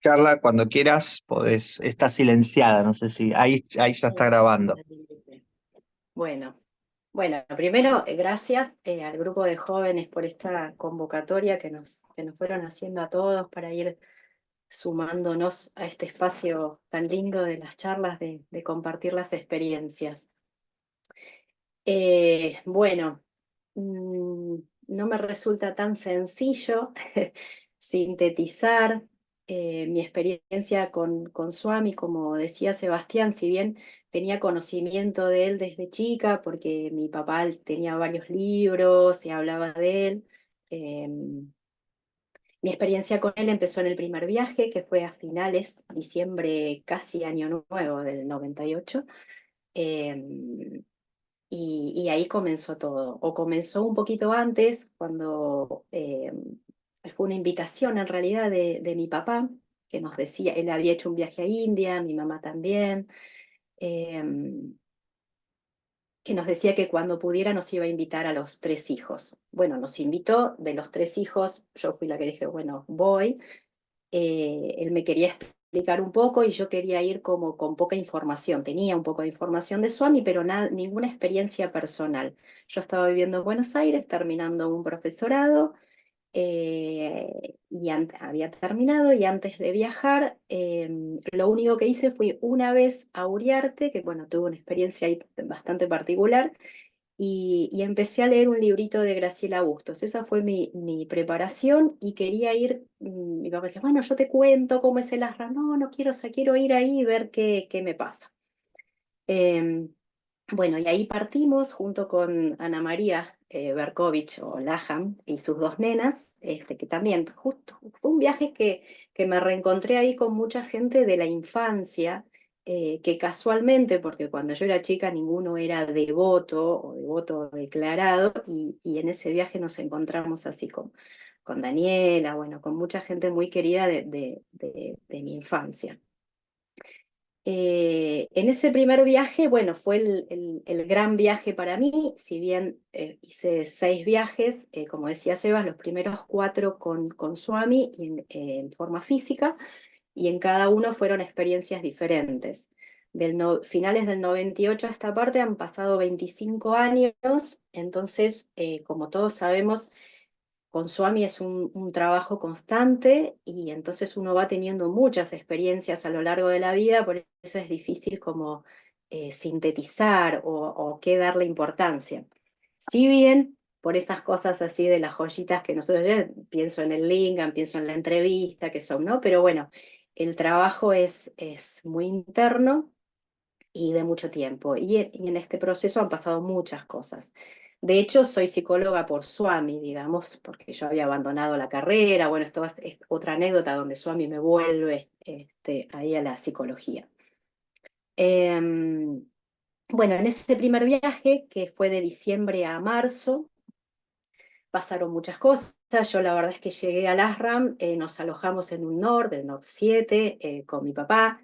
Carla, cuando quieras, podés, está silenciada, no sé si ahí ya está grabando. Bueno, bueno, primero, gracias al grupo de jóvenes por esta convocatoria que nos fueron haciendo a todos para ir sumándonos a este espacio tan lindo de las charlas, de compartir las experiencias. Bueno, mm, no me resulta tan sencillo sintetizar mi experiencia con Swami, como decía Sebastián, si bien tenía conocimiento de él desde chica, porque mi papá tenía varios libros y hablaba de él. Mi experiencia con él empezó en el primer viaje, que fue a finales, diciembre, casi año nuevo del 98. Y ahí comenzó todo, o comenzó un poquito antes, cuando fue una invitación en realidad de mi papá, que nos decía, él había hecho un viaje a India, mi mamá también, eh, que nos decía que cuando pudiera nos iba a invitar a los tres hijos. Bueno, nos invitó, de los tres hijos, yo fui la que dije, bueno, voy. Él me quería explicar un poco y yo quería ir como con poca información. Tenía un poco de información de Swami, pero ninguna experiencia personal. Yo estaba viviendo en Buenos Aires, terminando un profesorado, y había terminado y antes de viajar, lo único que hice fue una vez a Uriarte, que bueno, tuve una experiencia ahí bastante particular, y empecé a leer un librito de Graciela Bustos. Esa fue mi preparación y quería ir, mi papá decía, bueno, yo te cuento cómo es el ashram. No, no quiero, o sea, quiero ir ahí y ver qué me pasa. Eh, bueno, y ahí partimos junto con Ana María Berkovich o Laham y sus dos nenas, que también justo fue un viaje que me reencontré ahí con mucha gente de la infancia, que casualmente, porque cuando yo era chica ninguno era devoto o devoto declarado, y en ese viaje nos encontramos así con Daniela, bueno, con mucha gente muy querida de mi infancia. En ese primer viaje, bueno, fue el gran viaje para mí, si bien hice 6 viajes, como decía Sebas, los primeros 4 con Swami y en forma física, y en cada uno fueron experiencias diferentes. Finales del 98 a esta parte han pasado 25 años, entonces, como todos sabemos, con Swami es un trabajo constante y entonces uno va teniendo muchas experiencias a lo largo de la vida, por eso es difícil como sintetizar o qué darle importancia. Si bien por esas cosas así de las joyitas que nosotros ya pienso en el Lingam, pienso en la entrevista que son, ¿no? Pero bueno, el trabajo es muy interno y de mucho tiempo. Y en este proceso han pasado muchas cosas. De hecho, soy psicóloga por Swami, digamos, porque yo había abandonado la carrera. Bueno, esto es otra anécdota donde Swami me vuelve ahí a la psicología. Em, bueno, en ese primer viaje, que fue de diciembre a marzo, pasaron muchas cosas. Yo la verdad es que llegué al ashram, nos alojamos en un Nord, el Nord 7, con mi papá,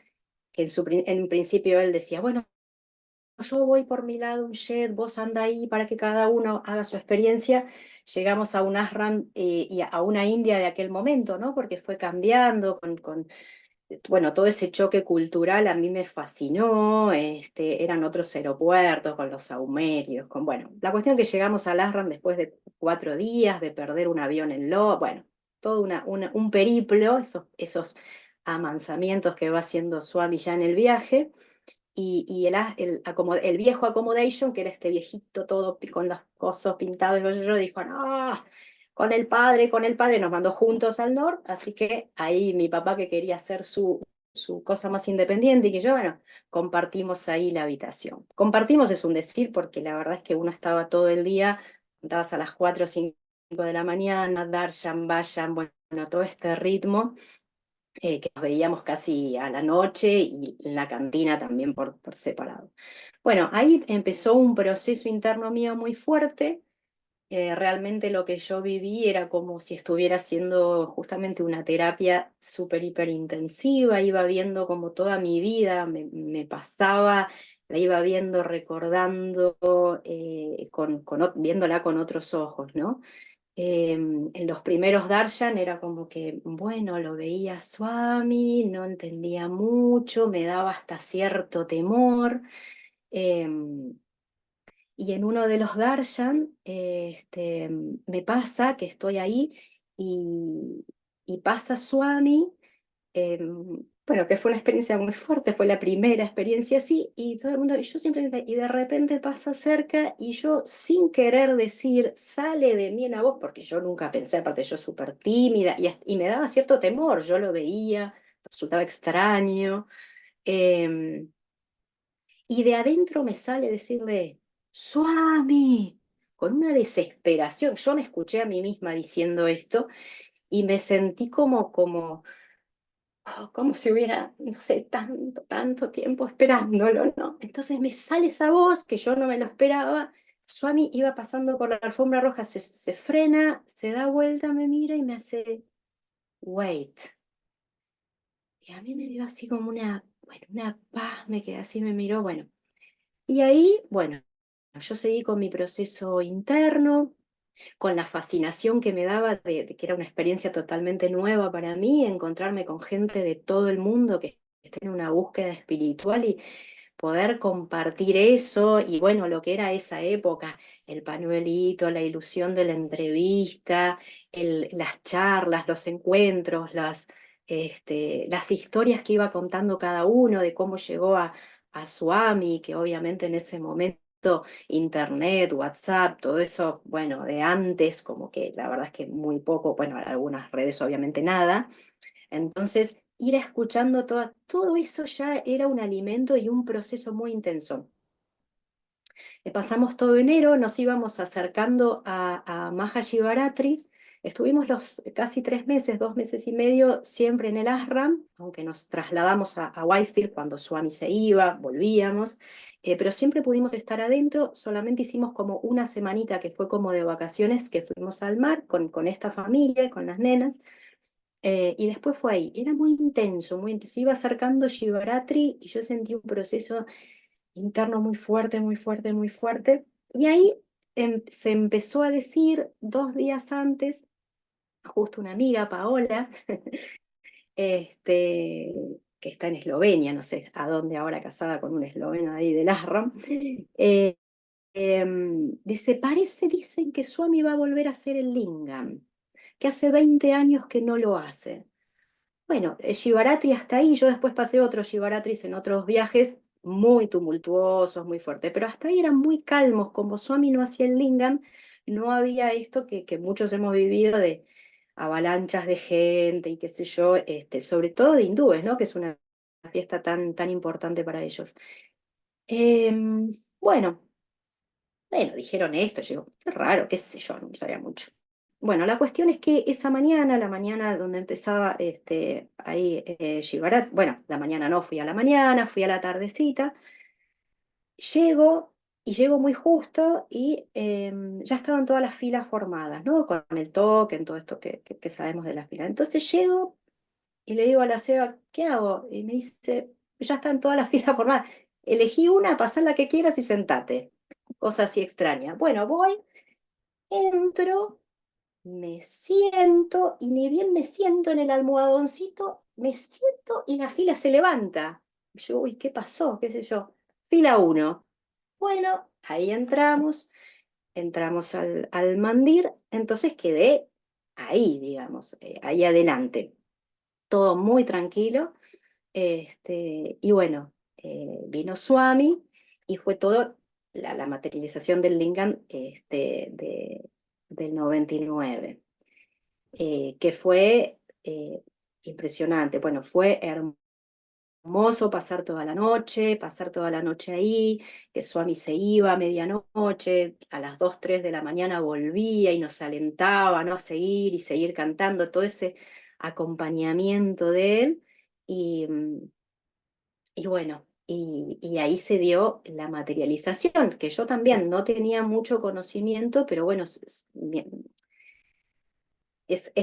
que en principio él decía, bueno, yo voy por mi lado, un jet, vos anda ahí para que cada uno haga su experiencia. Llegamos a un ashram y a una India de aquel momento, ¿no? Porque fue cambiando bueno, todo ese choque cultural a mí me fascinó, eran otros aeropuertos con los saumerios, bueno, la cuestión que llegamos al ashram después de 4 días de perder un avión en bueno, todo un periplo, esos amansamientos que va haciendo Swami ya en el viaje y el viejo accommodation, que era este viejito todo con los cosos pintados, y yo dijo, no, con el padre nos mandó juntos al norte, así que ahí mi papá que quería hacer su cosa más independiente y que yo, bueno, compartimos ahí la habitación. Compartimos es un decir, porque la verdad es que uno estaba todo el día, estabas a las 4 o 5 de la mañana, darshan, vayan, bueno, todo este ritmo que nos veíamos casi a la noche y en la cantina también por separado. Bueno, ahí empezó un proceso interno mío muy fuerte. Realmente lo que yo viví era como si estuviera haciendo justamente una terapia súper, hiper intensiva. Iba viendo como toda mi vida me pasaba, la iba viendo, recordando, viéndola con otros ojos, ¿no? En los primeros darshan era como que, bueno, lo veía a Swami, no entendía mucho, me daba hasta cierto temor. em, y en uno de los darshan me pasa que estoy ahí y, y pasa Swami, bueno, que fue una experiencia muy fuerte, fue la primera experiencia así, y todo el mundo, y yo siempre, y de repente pasa cerca, y yo sin querer decir, sale de mí una voz, porque yo nunca pensé, aparte yo súper tímida, y me daba cierto temor, yo lo veía, resultaba extraño, eh, y de adentro me sale decirle, Swami, con una desesperación, yo me escuché a mí misma diciendo esto, y me sentí como si hubiera, no sé, tanto tiempo esperándolo, ¿no? Entonces me sale esa voz que yo no me lo esperaba. Swami iba pasando por la alfombra roja, se frena, se da vuelta, me mira y me hace, wait. Y a mí me dio así como bueno, una paz, me quedé así, me miró, bueno. Y ahí, bueno, yo seguí con mi proceso interno, con la fascinación que me daba de que era una experiencia totalmente nueva para mí, encontrarme con gente de todo el mundo que está en una búsqueda espiritual y poder compartir eso y bueno, lo que era esa época, el pañuelito, la ilusión de la entrevista, las charlas, los encuentros, las historias que iba contando cada uno de cómo llegó a Swami, que obviamente en ese momento internet, WhatsApp, todo eso, bueno, de antes, como que la verdad es que muy poco, bueno, algunas redes obviamente nada. Entonces, ir escuchando todo eso ya era un alimento y un proceso muy intenso. Pasamos todo enero, nos íbamos acercando a Mahashivaratri. Estuvimos los casi 3 meses, 2 meses y medio, siempre en el ashram, aunque nos trasladamos a Whitefield cuando Swami se iba, volvíamos, pero siempre pudimos estar adentro. Solamente hicimos como una semanita que fue como de vacaciones, que fuimos al mar con esta familia, con las nenas, y después fue ahí. Era muy intenso, muy intenso. Se iba acercando Shivaratri y yo sentí un proceso interno muy fuerte, muy fuerte, muy fuerte. Y ahí se empezó a decir 2 días antes, justo una amiga, Paola, este, que está en Eslovenia, no sé a dónde ahora, casada con un esloveno ahí del Ashram, dice, dicen que Swami va a volver a hacer el lingam, que hace 20 años que no lo hace. Bueno, Shivaratri hasta ahí, yo después pasé otros Shivaratris en otros viajes muy tumultuosos, muy fuertes, pero hasta ahí eran muy calmos, como Swami no hacía el lingam, no había esto que muchos hemos vivido de avalanchas de gente y qué sé yo, sobre todo de hindúes, ¿no? Que es una fiesta tan importante para ellos. Bueno, dijeron esto, yo digo, qué raro, qué sé yo, no sabía mucho. Bueno, la cuestión es que esa mañana, la mañana donde empezaba ahí Shivarat, bueno, la mañana no, fui a la mañana, fui a la tardecita, llego y llego muy justo y ya estaban todas las filas formadas, ¿no? Con el token, todo esto que sabemos de las filas. Entonces llego y le digo a la Seba, ¿qué hago? Y me dice, ya están todas las filas formadas, elegí una, pasar la que quieras y sentate. Cosa así extraña. Bueno, voy, entro, me siento y ni bien me siento en el almohadoncito, me siento y la fila se levanta. Y yo, uy, ¿qué pasó? ¿Qué sé yo? Fila uno. Bueno, ahí entramos al mandir, entonces quedé ahí, digamos, ahí adelante. Todo muy tranquilo. Y bueno, vino Swami y fue todo la materialización del lingam del 99, que fue impresionante. Bueno, fue hermoso pasar toda la noche ahí, que Swami se iba a medianoche, a las 2 3 de la mañana volvía y nos alentaba, ¿no? A seguir y seguir cantando, todo ese acompañamiento de él. Y, y bueno, y ahí se dio la materialización, que yo también no tenía mucho conocimiento, pero bueno,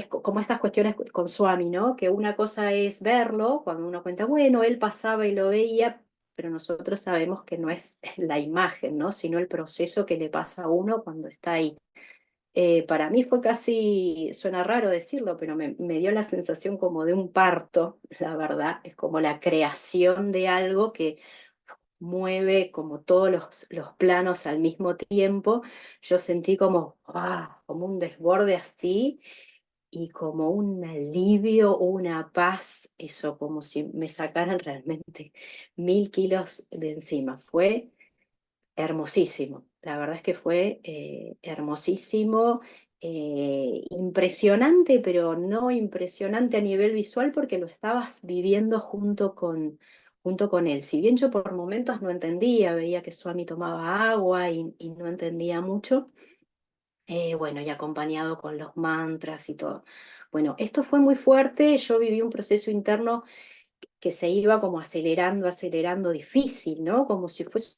como estas cuestiones con Swami, ¿no? Que una cosa es verlo, cuando uno cuenta, bueno, él pasaba y lo veía, pero nosotros sabemos que no es la imagen, ¿no? Sino el proceso que le pasa a uno cuando está ahí. Para mí fue casi, suena raro decirlo, pero me dio la sensación como de un parto, la verdad. Es como la creación de algo que mueve como todos los planos al mismo tiempo. Yo sentí como, como un desborde así y como un alivio, una paz, eso como si me sacaran realmente 1000 kilos de encima. Fue hermosísimo, la verdad es que fue hermosísimo, impresionante, pero no impresionante a nivel visual porque lo estabas viviendo junto con él. Si bien yo por momentos no entendía, veía que Swami tomaba agua y no entendía mucho, bueno, y acompañado con los mantras y todo. Bueno, esto fue muy fuerte, yo viví un proceso interno que se iba como acelerando, acelerando, difícil, ¿no? Como si fuese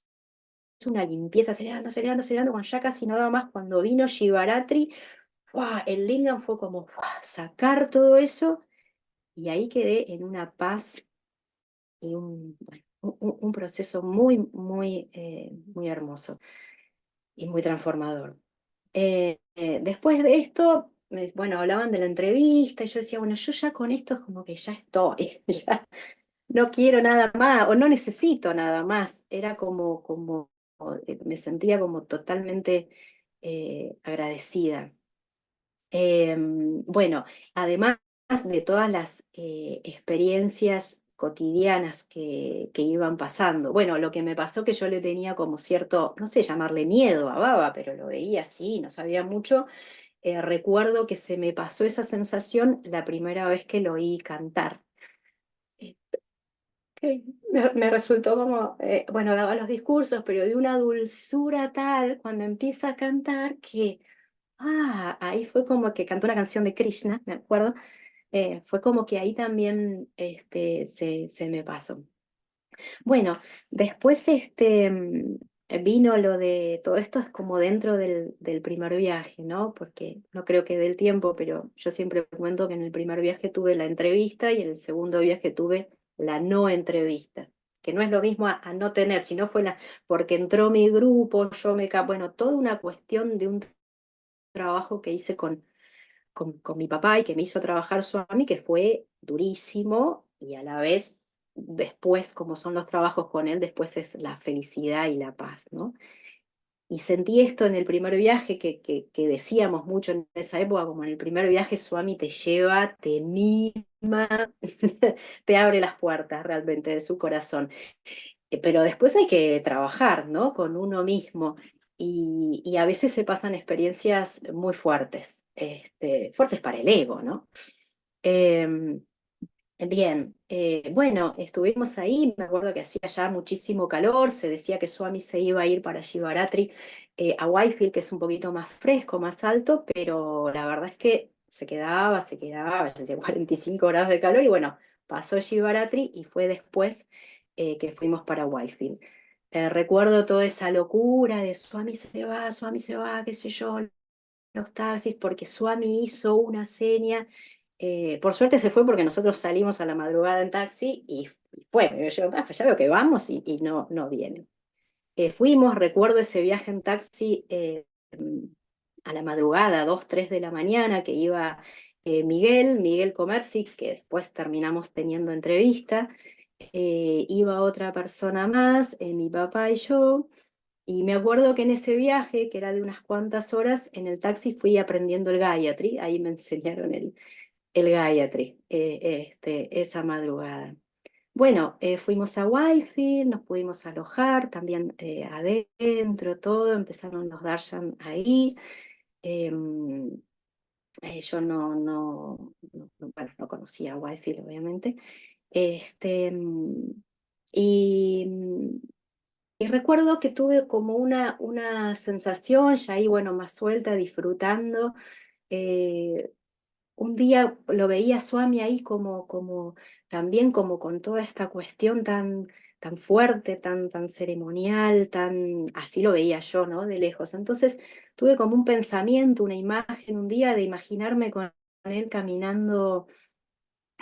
una limpieza, acelerando, acelerando, acelerando, cuando ya casi no daba más, cuando vino Shivaratri, ¡guau! El lingam fue como ¡guau! Sacar todo eso, y ahí quedé en una paz y bueno, un proceso muy, muy, muy hermoso y muy transformador. Después de esto, bueno, hablaban de la entrevista y yo decía, bueno, yo ya con esto es como que ya estoy, ya no quiero nada más o no necesito nada más. Era me sentía como totalmente agradecida. Bueno, además de todas las experiencias cotidianas que iban pasando. Bueno, lo que me pasó que yo le tenía como cierto, no sé llamarle miedo a Baba, pero lo veía así, no sabía mucho. Recuerdo que se me pasó esa sensación la primera vez que lo oí cantar. Eh, que me resultó como, bueno, daba los discursos, pero de una dulzura tal cuando empieza a cantar que, ahí fue como que cantó una canción de Krishna, me acuerdo, fue como que ahí también se me pasó. Bueno, después vino lo de, todo esto es como dentro del primer viaje, ¿no? Porque no creo que dé el tiempo, pero yo siempre cuento que en el primer viaje tuve la entrevista y en el segundo viaje tuve la no entrevista, que no es lo mismo a no tener, sino fue porque entró mi grupo, bueno, toda una cuestión de un trabajo que hice con mi papá y que me hizo trabajar Swami, que fue durísimo y a la vez después, como son los trabajos con él, después es la felicidad y la paz, ¿no? Y sentí esto en el primer viaje que decíamos mucho en esa época, como en el primer viaje Swami te lleva, te mima, te abre las puertas realmente de su corazón. Pero después hay que trabajar, ¿no? Con uno mismo. Y a veces se pasan experiencias muy fuertes, fuertes para el ego, ¿no? Em, Bien, bueno, estuvimos ahí, me acuerdo que hacía ya muchísimo calor, se decía que Swami se iba a ir para Shivaratri a Whitefield, que es un poquito más fresco, más alto, pero la verdad es que se quedaba, ya hacía 45 grados de calor y bueno, pasó Shivaratri y fue después que fuimos para Whitefield. Recuerdo toda esa locura de Swami se va, qué sé yo, los taxis, porque Swami hizo una seña. Por suerte se fue porque nosotros salimos a la madrugada en taxi y fue. Yo, ya veo que vamos y no viene. Fuimos, recuerdo ese viaje en taxi a la madrugada, 2, 3 de la mañana, que iba Miguel Comerci, que después terminamos teniendo entrevista. Iba otra persona más, mi papá y yo. Y me acuerdo que en ese viaje, que era de unas cuantas horas, en el taxi fui aprendiendo el Gayatri, ahí me enseñaron el Gayatri, esa madrugada. Bueno, fuimos a Whitefield, nos pudimos alojar también adentro, todo, empezaron los darshan ahí. em, yo bueno, no conocía a Whitefield, obviamente. Este, mm, y, y recuerdo que tuve como una sensación, ya ahí, bueno, más suelta, disfrutando. eh, un día lo veía a Swami ahí también como con toda esta cuestión tan fuerte, tan ceremonial, así lo veía yo, ¿no? De lejos. Entonces tuve como un pensamiento, una imagen, un día de imaginarme con él caminando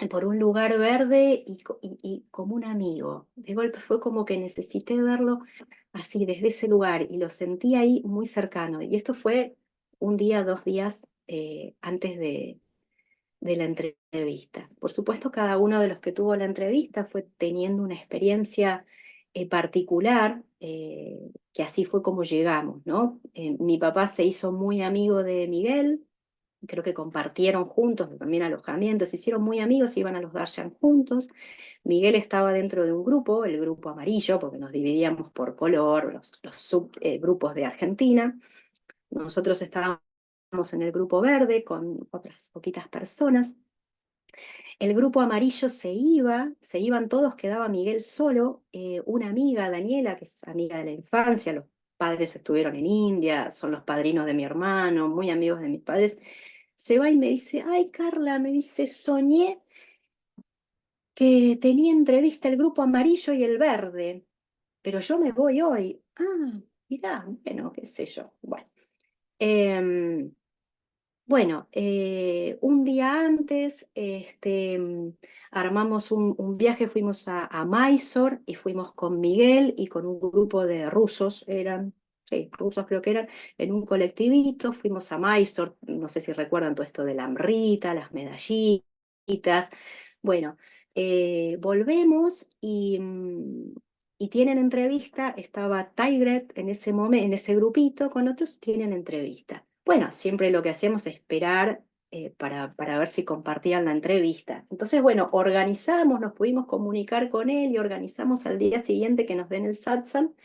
por un lugar verde y como un amigo. De golpe fue como que necesité verlo así desde ese lugar y lo sentí ahí muy cercano. Y esto fue un día, 2 días antes de la entrevista. Por supuesto, cada uno de los que tuvo la entrevista fue teniendo una experiencia particular, que así fue como llegamos, ¿no? Mi papá se hizo muy amigo de Miguel, creo que compartieron juntos también alojamientos, se hicieron muy amigos, iban a los darshan juntos. Miguel estaba dentro de un grupo, el grupo amarillo, porque nos dividíamos por color, los subgrupos de Argentina. Nosotros estábamos en el grupo verde con otras poquitas personas. El grupo amarillo se iban todos, quedaba Miguel solo, una amiga, Daniela, que es amiga de la infancia, los padres estuvieron en India, son los padrinos de mi hermano, muy amigos de mis padres, se va y me dice, ay Carla, me dice, soñé que tenía entrevista el grupo amarillo y el verde, pero yo me voy hoy. Ah, mirá, bueno, qué sé yo. Em, un día antes armamos un viaje, fuimos a Mysore y fuimos con Miguel y con un grupo de rusos, sí, rusos creo que eran, en un colectivito, fuimos a Mysore, no sé si recuerdan todo esto de la hambrita, las medallitas. Bueno, volvemos y tienen entrevista, estaba Tigret en ese momento, en ese grupito, con otros tienen entrevista. Bueno, siempre lo que hacíamos es esperar para ver si compartían la entrevista. Entonces, bueno, organizamos, nos pudimos comunicar con él y organizamos al día siguiente que nos den el satsang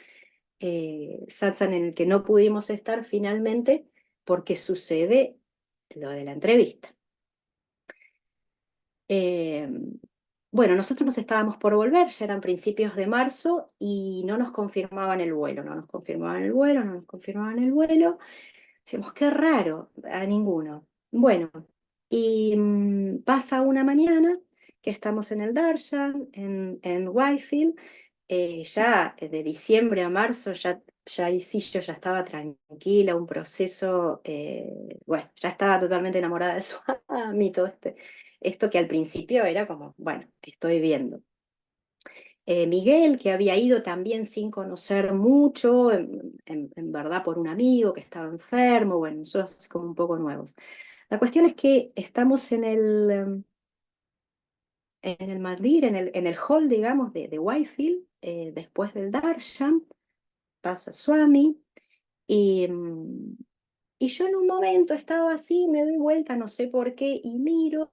en el que no pudimos estar finalmente porque sucede lo de la entrevista. Eh, bueno, nosotros nos estábamos por volver, ya eran principios de marzo y no nos confirmaban el vuelo, no nos confirmaban el vuelo, no nos confirmaban el vuelo. Decimos, qué raro, a ninguno. Bueno, y pasa una mañana que estamos en el Darshan, en Whitefield, ya de diciembre a marzo, ya ahí sí yo ya estaba tranquila, un proceso, bueno, ya estaba totalmente enamorada de Swami, todo esto que al principio era como, bueno, estoy viendo. Miguel, que había ido también sin conocer mucho, en verdad por un amigo que estaba enfermo, bueno, nosotros como un poco nuevos. La cuestión es que estamos en el Mandir, en el hall, digamos, de Whitefield, después del Darshan, pasa Swami, y, mm, y yo en un momento estaba así, me doy vuelta, no sé por qué, y miro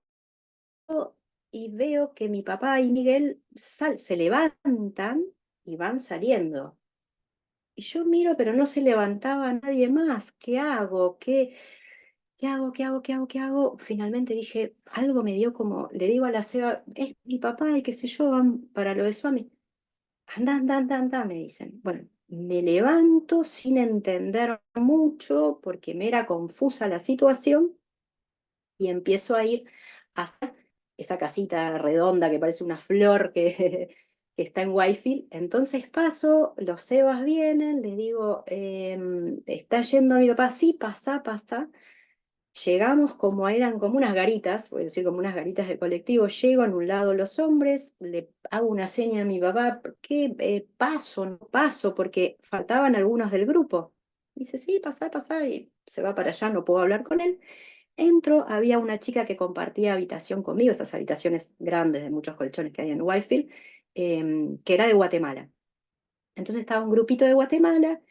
y veo que mi papá y Miguel se levantan y van saliendo. Y yo miro, pero no se levantaba nadie más. ¿Qué hago? ¿Qué hago? ¿Qué hago? ¿Qué hago? ¿Qué hago? Finalmente dije, algo me dio como, le digo a la Seba, es mi papá y qué sé yo, van para lo de Swami. Anda, anda, anda, anda, me dicen. Bueno, me levanto sin entender mucho porque me era confusa la situación y empiezo a ir hacia esa casita redonda que parece una flor que está en Whitefield. Entonces paso, los Sebas vienen, les digo, ¿está yendo mi papá? Sí, pasa, pasa. Llegamos como eran como unas garitas, voy a decir como unas garitas de colectivo, llego en un lado los hombres, le hago una seña a mi papá, ¿qué paso? No paso, porque faltaban algunos del grupo. Dice, sí, pasa, pasa, y se va para allá, no puedo hablar con él. Entro, había una chica que compartía habitación conmigo, esas habitaciones grandes de muchos colchones que hay en Whitefield, que era de Guatemala. Entonces estaba un grupito de Guatemala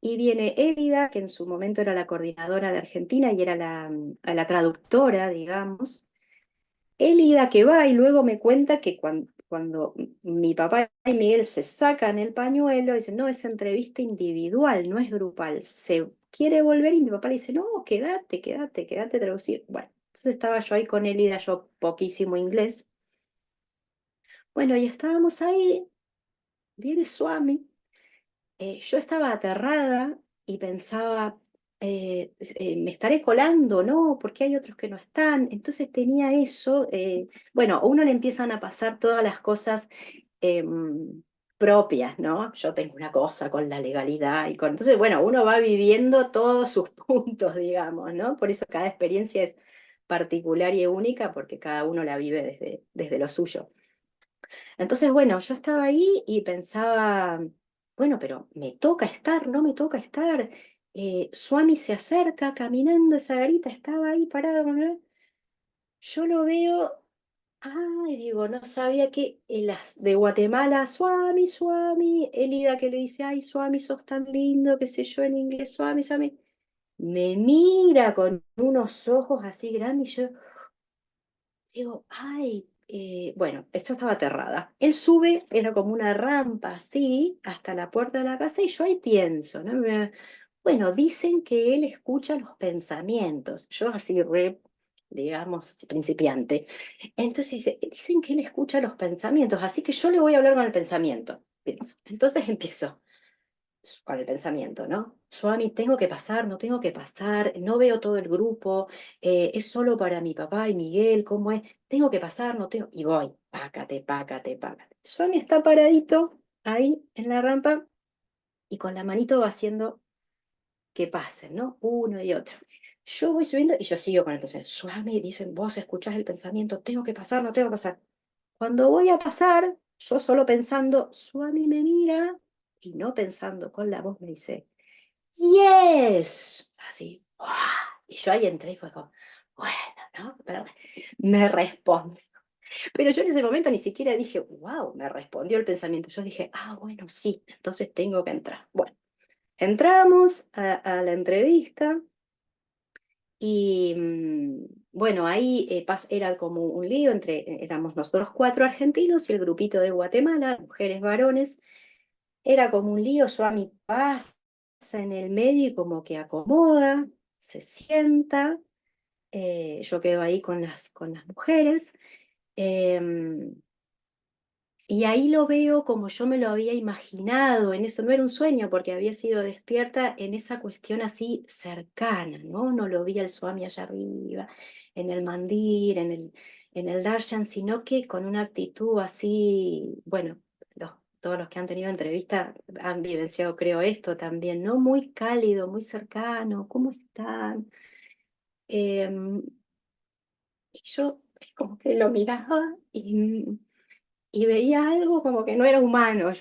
y viene Élida, que en su momento era la coordinadora de Argentina y era la traductora, digamos. Élida que va y luego me cuenta que cuando mi papá y Miguel se sacan el pañuelo, dicen, no, es entrevista individual, no es grupal. Se quiere volver y mi papá le dice, no, quédate, quédate, quédate a traducir. Bueno, entonces estaba yo ahí con Élida, yo poquísimo inglés. Bueno, y estábamos ahí, viene Swami. Yo estaba aterrada y pensaba, ¿me estaré colando? ¿No? Porque hay otros que no están. Entonces tenía eso. Bueno, a uno le empiezan a pasar todas las cosas propias, ¿no? Yo tengo una cosa con la legalidad y con... Entonces, bueno, uno va viviendo todos sus puntos, digamos, ¿no? Por eso cada experiencia es particular y única porque cada uno la vive desde lo suyo. Entonces, bueno, yo estaba ahí y pensaba, bueno, pero me toca estar, no me toca estar. Swami se acerca caminando, esa garita estaba ahí parada, yo lo veo. Ay, digo, no sabía que las de Guatemala, Swami, Swami, Elida que le dice, ay, Swami, sos tan lindo, qué sé yo en inglés, Swami, Swami, me mira con unos ojos así grandes y yo digo, ay, bueno, esto estaba aterrada. Él sube, era como una rampa así, hasta la puerta de la casa y yo ahí pienso, ¿no? Bueno, dicen que él escucha los pensamientos. Yo así re, digamos, principiante. Entonces dice, dicen que él escucha los pensamientos, así que yo le voy a hablar con el pensamiento, pienso. Entonces empiezo con el pensamiento, ¿no? Yo a mí tengo que pasar, no tengo que pasar, no veo todo el grupo, es solo para mi papá y Miguel, ¿cómo es? Tengo que pasar, no tengo... Y voy, pácate, pácate, pácate. Suami está paradito ahí en la rampa y con la manito va haciendo que pasen, ¿no? Uno y otro. Yo voy subiendo y yo sigo con el pensamiento. Suami, dicen, vos escuchás el pensamiento, tengo que pasar, no tengo que pasar. Cuando voy a pasar, yo solo pensando, Suami me mira y no pensando con la voz me dice, yes, así. ¡Uah! Y yo ahí entré y fue como, bueno, ¿no? Pero me responde. Pero yo en ese momento ni siquiera dije, wow, me respondió el pensamiento. Yo dije, ah, bueno, sí, entonces tengo que entrar. Bueno, entramos a la entrevista y bueno, ahí era como un lío entre, éramos nosotros cuatro argentinos y el grupito de Guatemala, mujeres, varones. Era como un lío, Swami pasa en el medio y como que acomoda, se sienta, yo quedo ahí con las mujeres, em, y ahí lo veo como yo me lo había imaginado, en eso no era un sueño porque había sido despierta en esa cuestión así cercana, ¿no? No lo vi al Swami allá arriba, en el mandir, en el darshan, sino que con una actitud así, bueno, todos los que han tenido entrevista han vivenciado, creo, esto también, ¿no? Muy cálido, muy cercano, ¿cómo están? Em, y yo es como que lo miraba y veía algo como que no era humano.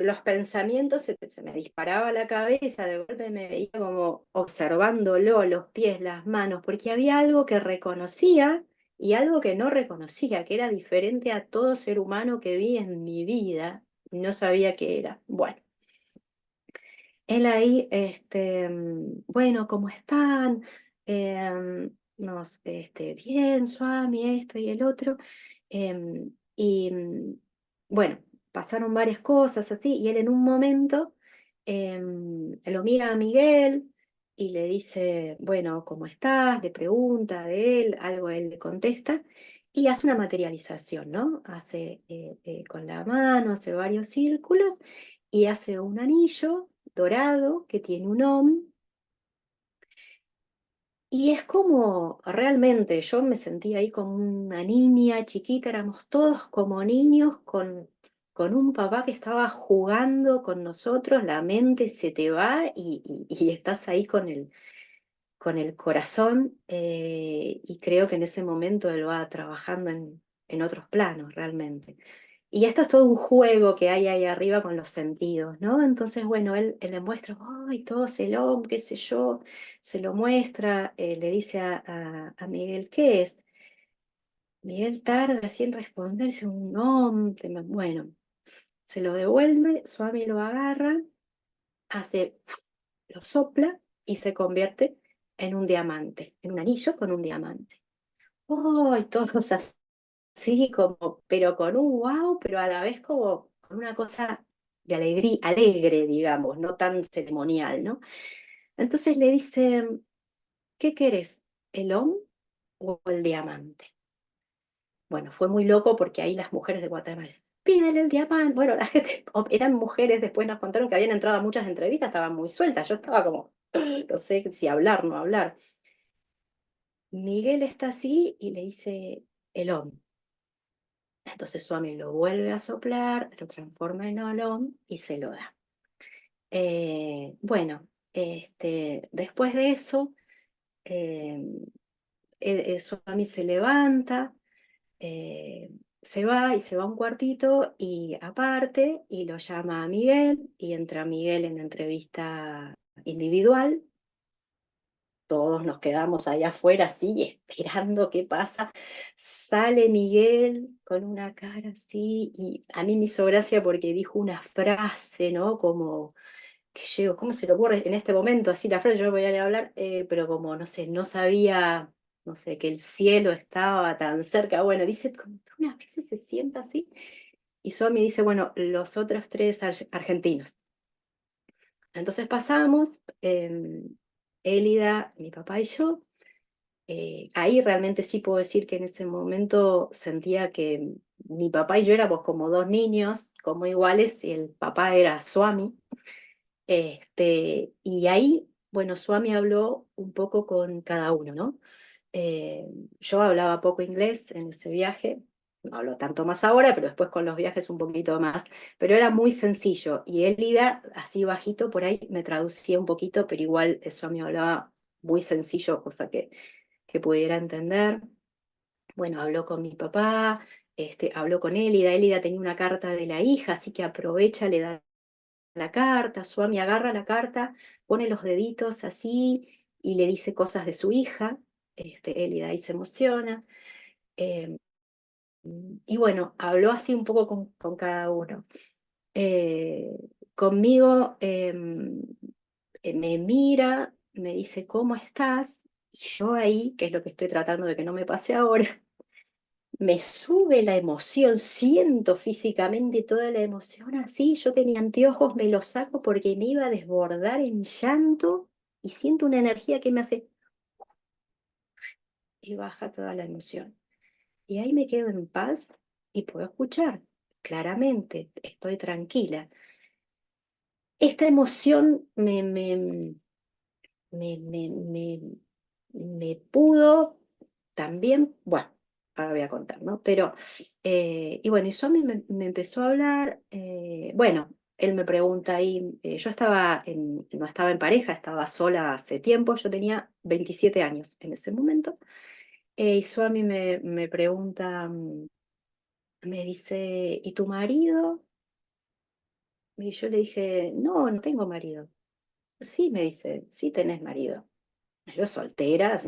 Los pensamientos se me disparaba a la cabeza, de golpe me veía como observándolo, los pies, las manos, porque había algo que reconocía y algo que no reconocía, que era diferente a todo ser humano que vi en mi vida. Y no sabía qué era. Bueno, él ahí, bueno, ¿cómo están? Bien, Swami, esto y el otro. Bueno, pasaron varias cosas así, y él en un momento lo mira a Miguel y le dice, bueno, ¿cómo estás? Le pregunta de él, algo él le contesta, y hace una materialización, ¿no? Hace con la mano, hace varios círculos y hace un anillo dorado que tiene un om. Y es como realmente yo me sentía ahí como una niña chiquita, éramos todos como niños con un papá que estaba jugando con nosotros, la mente se te va y estás ahí con el corazón y creo que en ese momento él va trabajando en otros planos realmente. Y esto es todo un juego que hay ahí arriba con los sentidos, ¿no? Entonces, bueno, él le muestra, ay, todo celón, qué sé yo, se lo muestra, le dice a Miguel, ¿qué es? Miguel tarda así en responderse un bueno, se lo devuelve, Suami lo agarra, hace, lo sopla y se convierte en un diamante, en un anillo con un diamante. ¡Ay! Todos así como, pero con un wow, pero a la vez como con una cosa de alegría, alegre, digamos, no tan ceremonial, ¿no? Entonces le dicen, ¿qué querés? ¿El om o el diamante? Bueno, fue muy loco porque ahí las mujeres de Guatemala dicen, pídele el diamante. Bueno, la gente, eran mujeres, después nos contaron que habían entrado a muchas entrevistas, estaban muy sueltas, yo estaba como, no sé si hablar, no hablar. Miguel está así y le dice el om. Entonces Swami lo vuelve a soplar, lo transforma en olón y se lo da. Bueno, después de eso, eh, Swami se levanta, eh, se va y se va a un cuartito y aparte y lo llama a Miguel y entra Miguel en la entrevista individual todos nos quedamos ahí afuera así, esperando qué pasa. Sale Miguel con una cara así, y a mí me hizo gracia porque dijo una frase, ¿no? Como que llego, ¿cómo se le ocurre en este momento así la frase? Yo voy a hablar, pero como, no sé, no sabía, no sé, que el cielo estaba tan cerca. Bueno, dice como una frase, se sienta así, y Somi dice, bueno, los otros tres argentinos. Entonces pasamos, Élida, mi papá y yo. Ahí realmente sí puedo decir que en ese momento sentía que mi papá y yo éramos como dos niños, como iguales, y el papá era Swami. Y ahí, bueno, Swami habló un poco con cada uno, ¿no? Eh, yo hablaba poco inglés en ese viaje, no hablo tanto más ahora, pero después con los viajes un poquito más, pero era muy sencillo. Y Elida, así bajito por ahí, me traducía un poquito, pero igual Swami hablaba muy sencillo, cosa que pudiera entender. Bueno, habló con mi papá, habló con Élida. Élida tenía una carta de la hija, así que aprovecha, le da la carta. Swami agarra la carta, pone los deditos así y le dice cosas de su hija. Élida ahí se emociona. eh, y bueno, habló así un poco con cada uno. Eh, Conmigo me mira, me dice, ¿cómo estás? Y yo ahí, que es lo que estoy tratando de que no me pase ahora, me sube la emoción, siento físicamente toda la emoción así. Yo tenía anteojos, me los saco porque me iba a desbordar en llanto y siento una energía que me hace y baja toda la emoción. Y ahí me quedo en paz y puedo escuchar claramente, estoy tranquila. Esta emoción me, me, me, me pudo también, bueno, ahora voy a contar, ¿no? Pero, y bueno, y Somi me empezó a hablar, bueno, él me pregunta ahí, yo no estaba en pareja, estaba sola hace tiempo, yo tenía 27 años en ese momento, y Somi me pregunta, me dice, ¿y tu marido? Y yo le dije, no, no tengo marido. Sí, me dice, sí tenés marido. Yo soltera,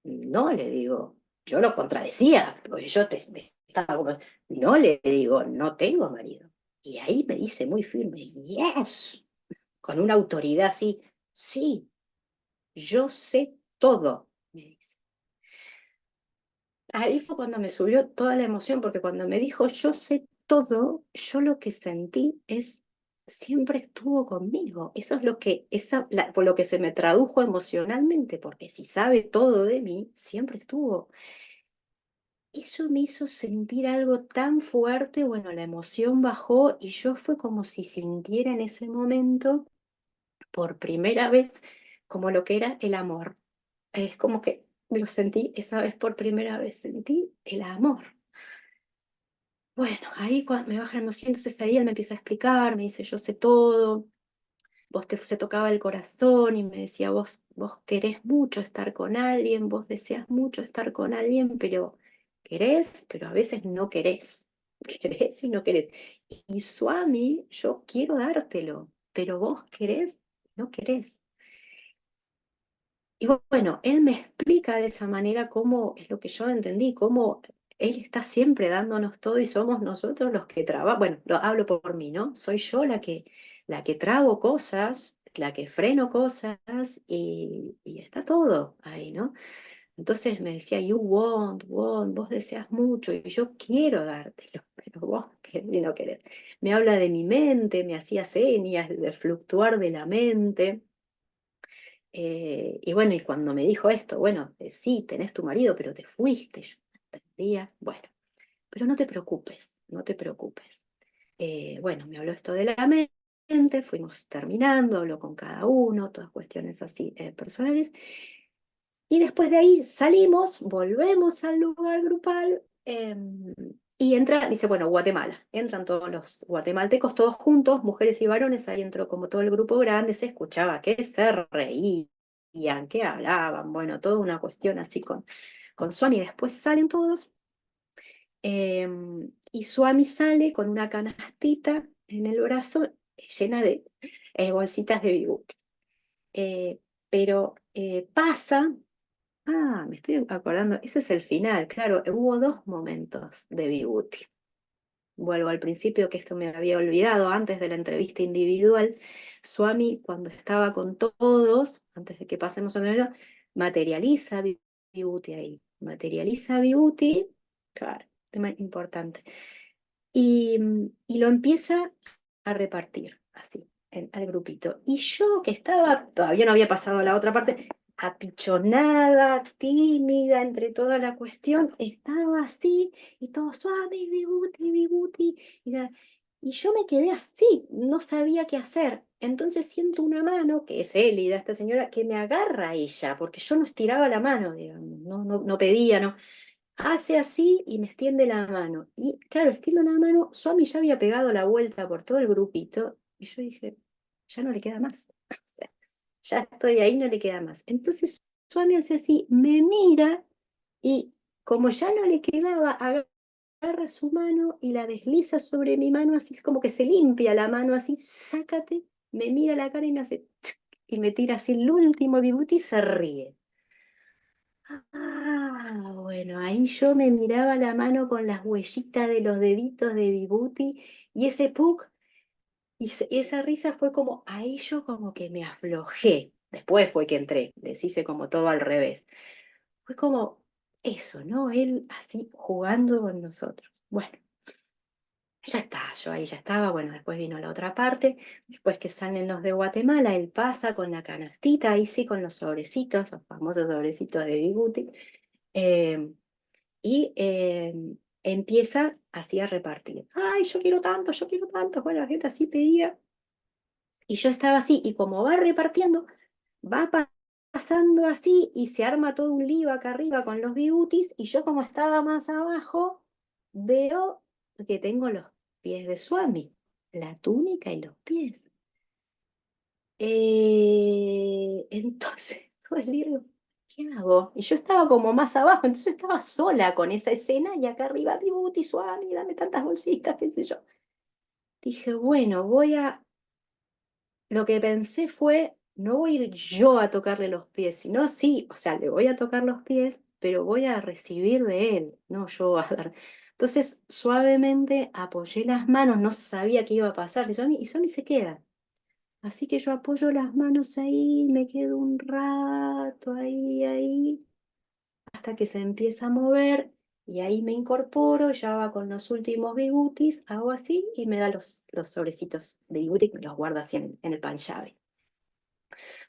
no, le digo, yo lo contradecía, porque me estaba no le digo, no tengo marido. Y ahí me dice muy firme, yes, con una autoridad así, sí, yo sé todo, me dice. Ahí fue cuando me subió toda la emoción, porque cuando me dijo yo sé todo, yo lo que sentí es, siempre estuvo conmigo. Eso es lo que, por lo que se me tradujo emocionalmente, porque si sabe todo de mí, siempre estuvo. Eso me hizo sentir algo tan fuerte, bueno, la emoción bajó y yo fue como si sintiera en ese momento, por primera vez, como lo que era el amor. Es como que lo sentí esa vez por primera vez, sentí el amor. Bueno, ahí cuando me baja la emoción, entonces ahí él me empieza a explicar, me dice, yo sé todo, se tocaba el corazón y me decía, vos querés mucho estar con alguien, vos deseas mucho estar con alguien, pero querés, pero a veces no querés. Querés y no querés. Y Swami, yo quiero dártelo, pero vos querés, no querés. Y bueno, él me explica de esa manera cómo es lo que yo entendí, cómo él está siempre dándonos todo y somos nosotros los que trabajamos. Bueno, hablo por mí, ¿no? Soy yo la que trago cosas, la que freno cosas y está todo ahí, ¿no? Entonces me decía, you want, vos deseas mucho y yo quiero dártelo, pero vos querés y no querés. Me habla de mi mente, me hacía señas, del fluctuar de la mente. Y bueno, y cuando me dijo esto, bueno, sí, tenés tu marido, pero te fuiste, yo no entendía. Bueno, pero no te preocupes, no te preocupes. Bueno, me habló esto de la mente, fuimos terminando, habló con cada uno, todas cuestiones así personales. Y después de ahí salimos, volvemos al lugar grupal y entra, dice, bueno, Guatemala. Entran todos los guatemaltecos, todos juntos, mujeres y varones. Ahí entró como todo el grupo grande, se escuchaba que se reían, que hablaban, bueno, toda una cuestión así con Swami. Después salen todos y Swami sale con una canastita en el brazo llena de bolsitas de Bibuki. Eh, pero pasa, me estoy acordando, ese es el final, claro, hubo dos momentos de Vibuti. Vuelvo al principio, que esto me había olvidado antes de la entrevista individual. Swami, cuando estaba con todos, antes de que pasemos a otro, materializa Vibhuti ahí. Materializa Vibhuti, claro, tema importante. Y lo empieza a repartir, así, al grupito. Y yo, que estaba, todavía no había pasado a la otra parte, apichonada, tímida, entre toda la cuestión, estaba así, y todo suave, Vibhuti, Vibhuti, y yo me quedé así, no sabía qué hacer. Entonces siento una mano, que es Élida, esta señora, que me agarra a ella, porque yo no estiraba la mano, digamos, no pedía, no. Hace así y me extiende la mano. Y claro, extiendo la mano, Swami ya había pegado la vuelta por todo el grupito, y yo dije, ya no le queda más. O sea, ya estoy ahí, no le queda más. Entonces Swami hace así, me mira, y como ya no le quedaba, agarra su mano y la desliza sobre mi mano, así es como que se limpia la mano, así, sácate, me mira la cara y me hace, tsk, y me tira así el último vibuti y se ríe. Bueno, ahí yo me miraba la mano con las huellitas de los deditos de Vibuti y ese puk, y esa risa fue como, ahí yo como que me aflojé. Después fue que entré, les hice como todo al revés. Fue como eso, ¿no? Él así jugando con nosotros. Bueno, ya está, yo ahí ya estaba. Bueno, después vino la otra parte. Después que salen los de Guatemala, él pasa con la canastita, ahí sí, con los sobrecitos, los famosos sobrecitos de Vibuti. Eh, y empieza así a repartir. Ay, yo quiero tanto. Bueno, la gente así pedía. Y yo estaba así, y como va repartiendo, va pasando así y se arma todo un lío acá arriba con los biutis y yo como estaba más abajo, veo que tengo los pies de Swami, la túnica y los pies. Entonces, todo el libro, ¿qué hago? Y yo estaba como más abajo, entonces estaba sola con esa escena y acá arriba, Vibuti, Swami, dame tantas bolsitas, qué sé yo. Dije, bueno, lo que pensé fue, no voy a ir yo a tocarle los pies, sino sí, o sea, le voy a tocar los pies, pero voy a recibir de él, no yo a dar. Entonces, suavemente apoyé las manos, no sabía qué iba a pasar, y Sony se queda. Así que yo apoyo las manos ahí, me quedo un rato ahí, hasta que se empieza a mover, y ahí me incorporo, ya va con los últimos vibutis, hago así, y me da los sobrecitos de vibuti, me los guarda así en el panchave.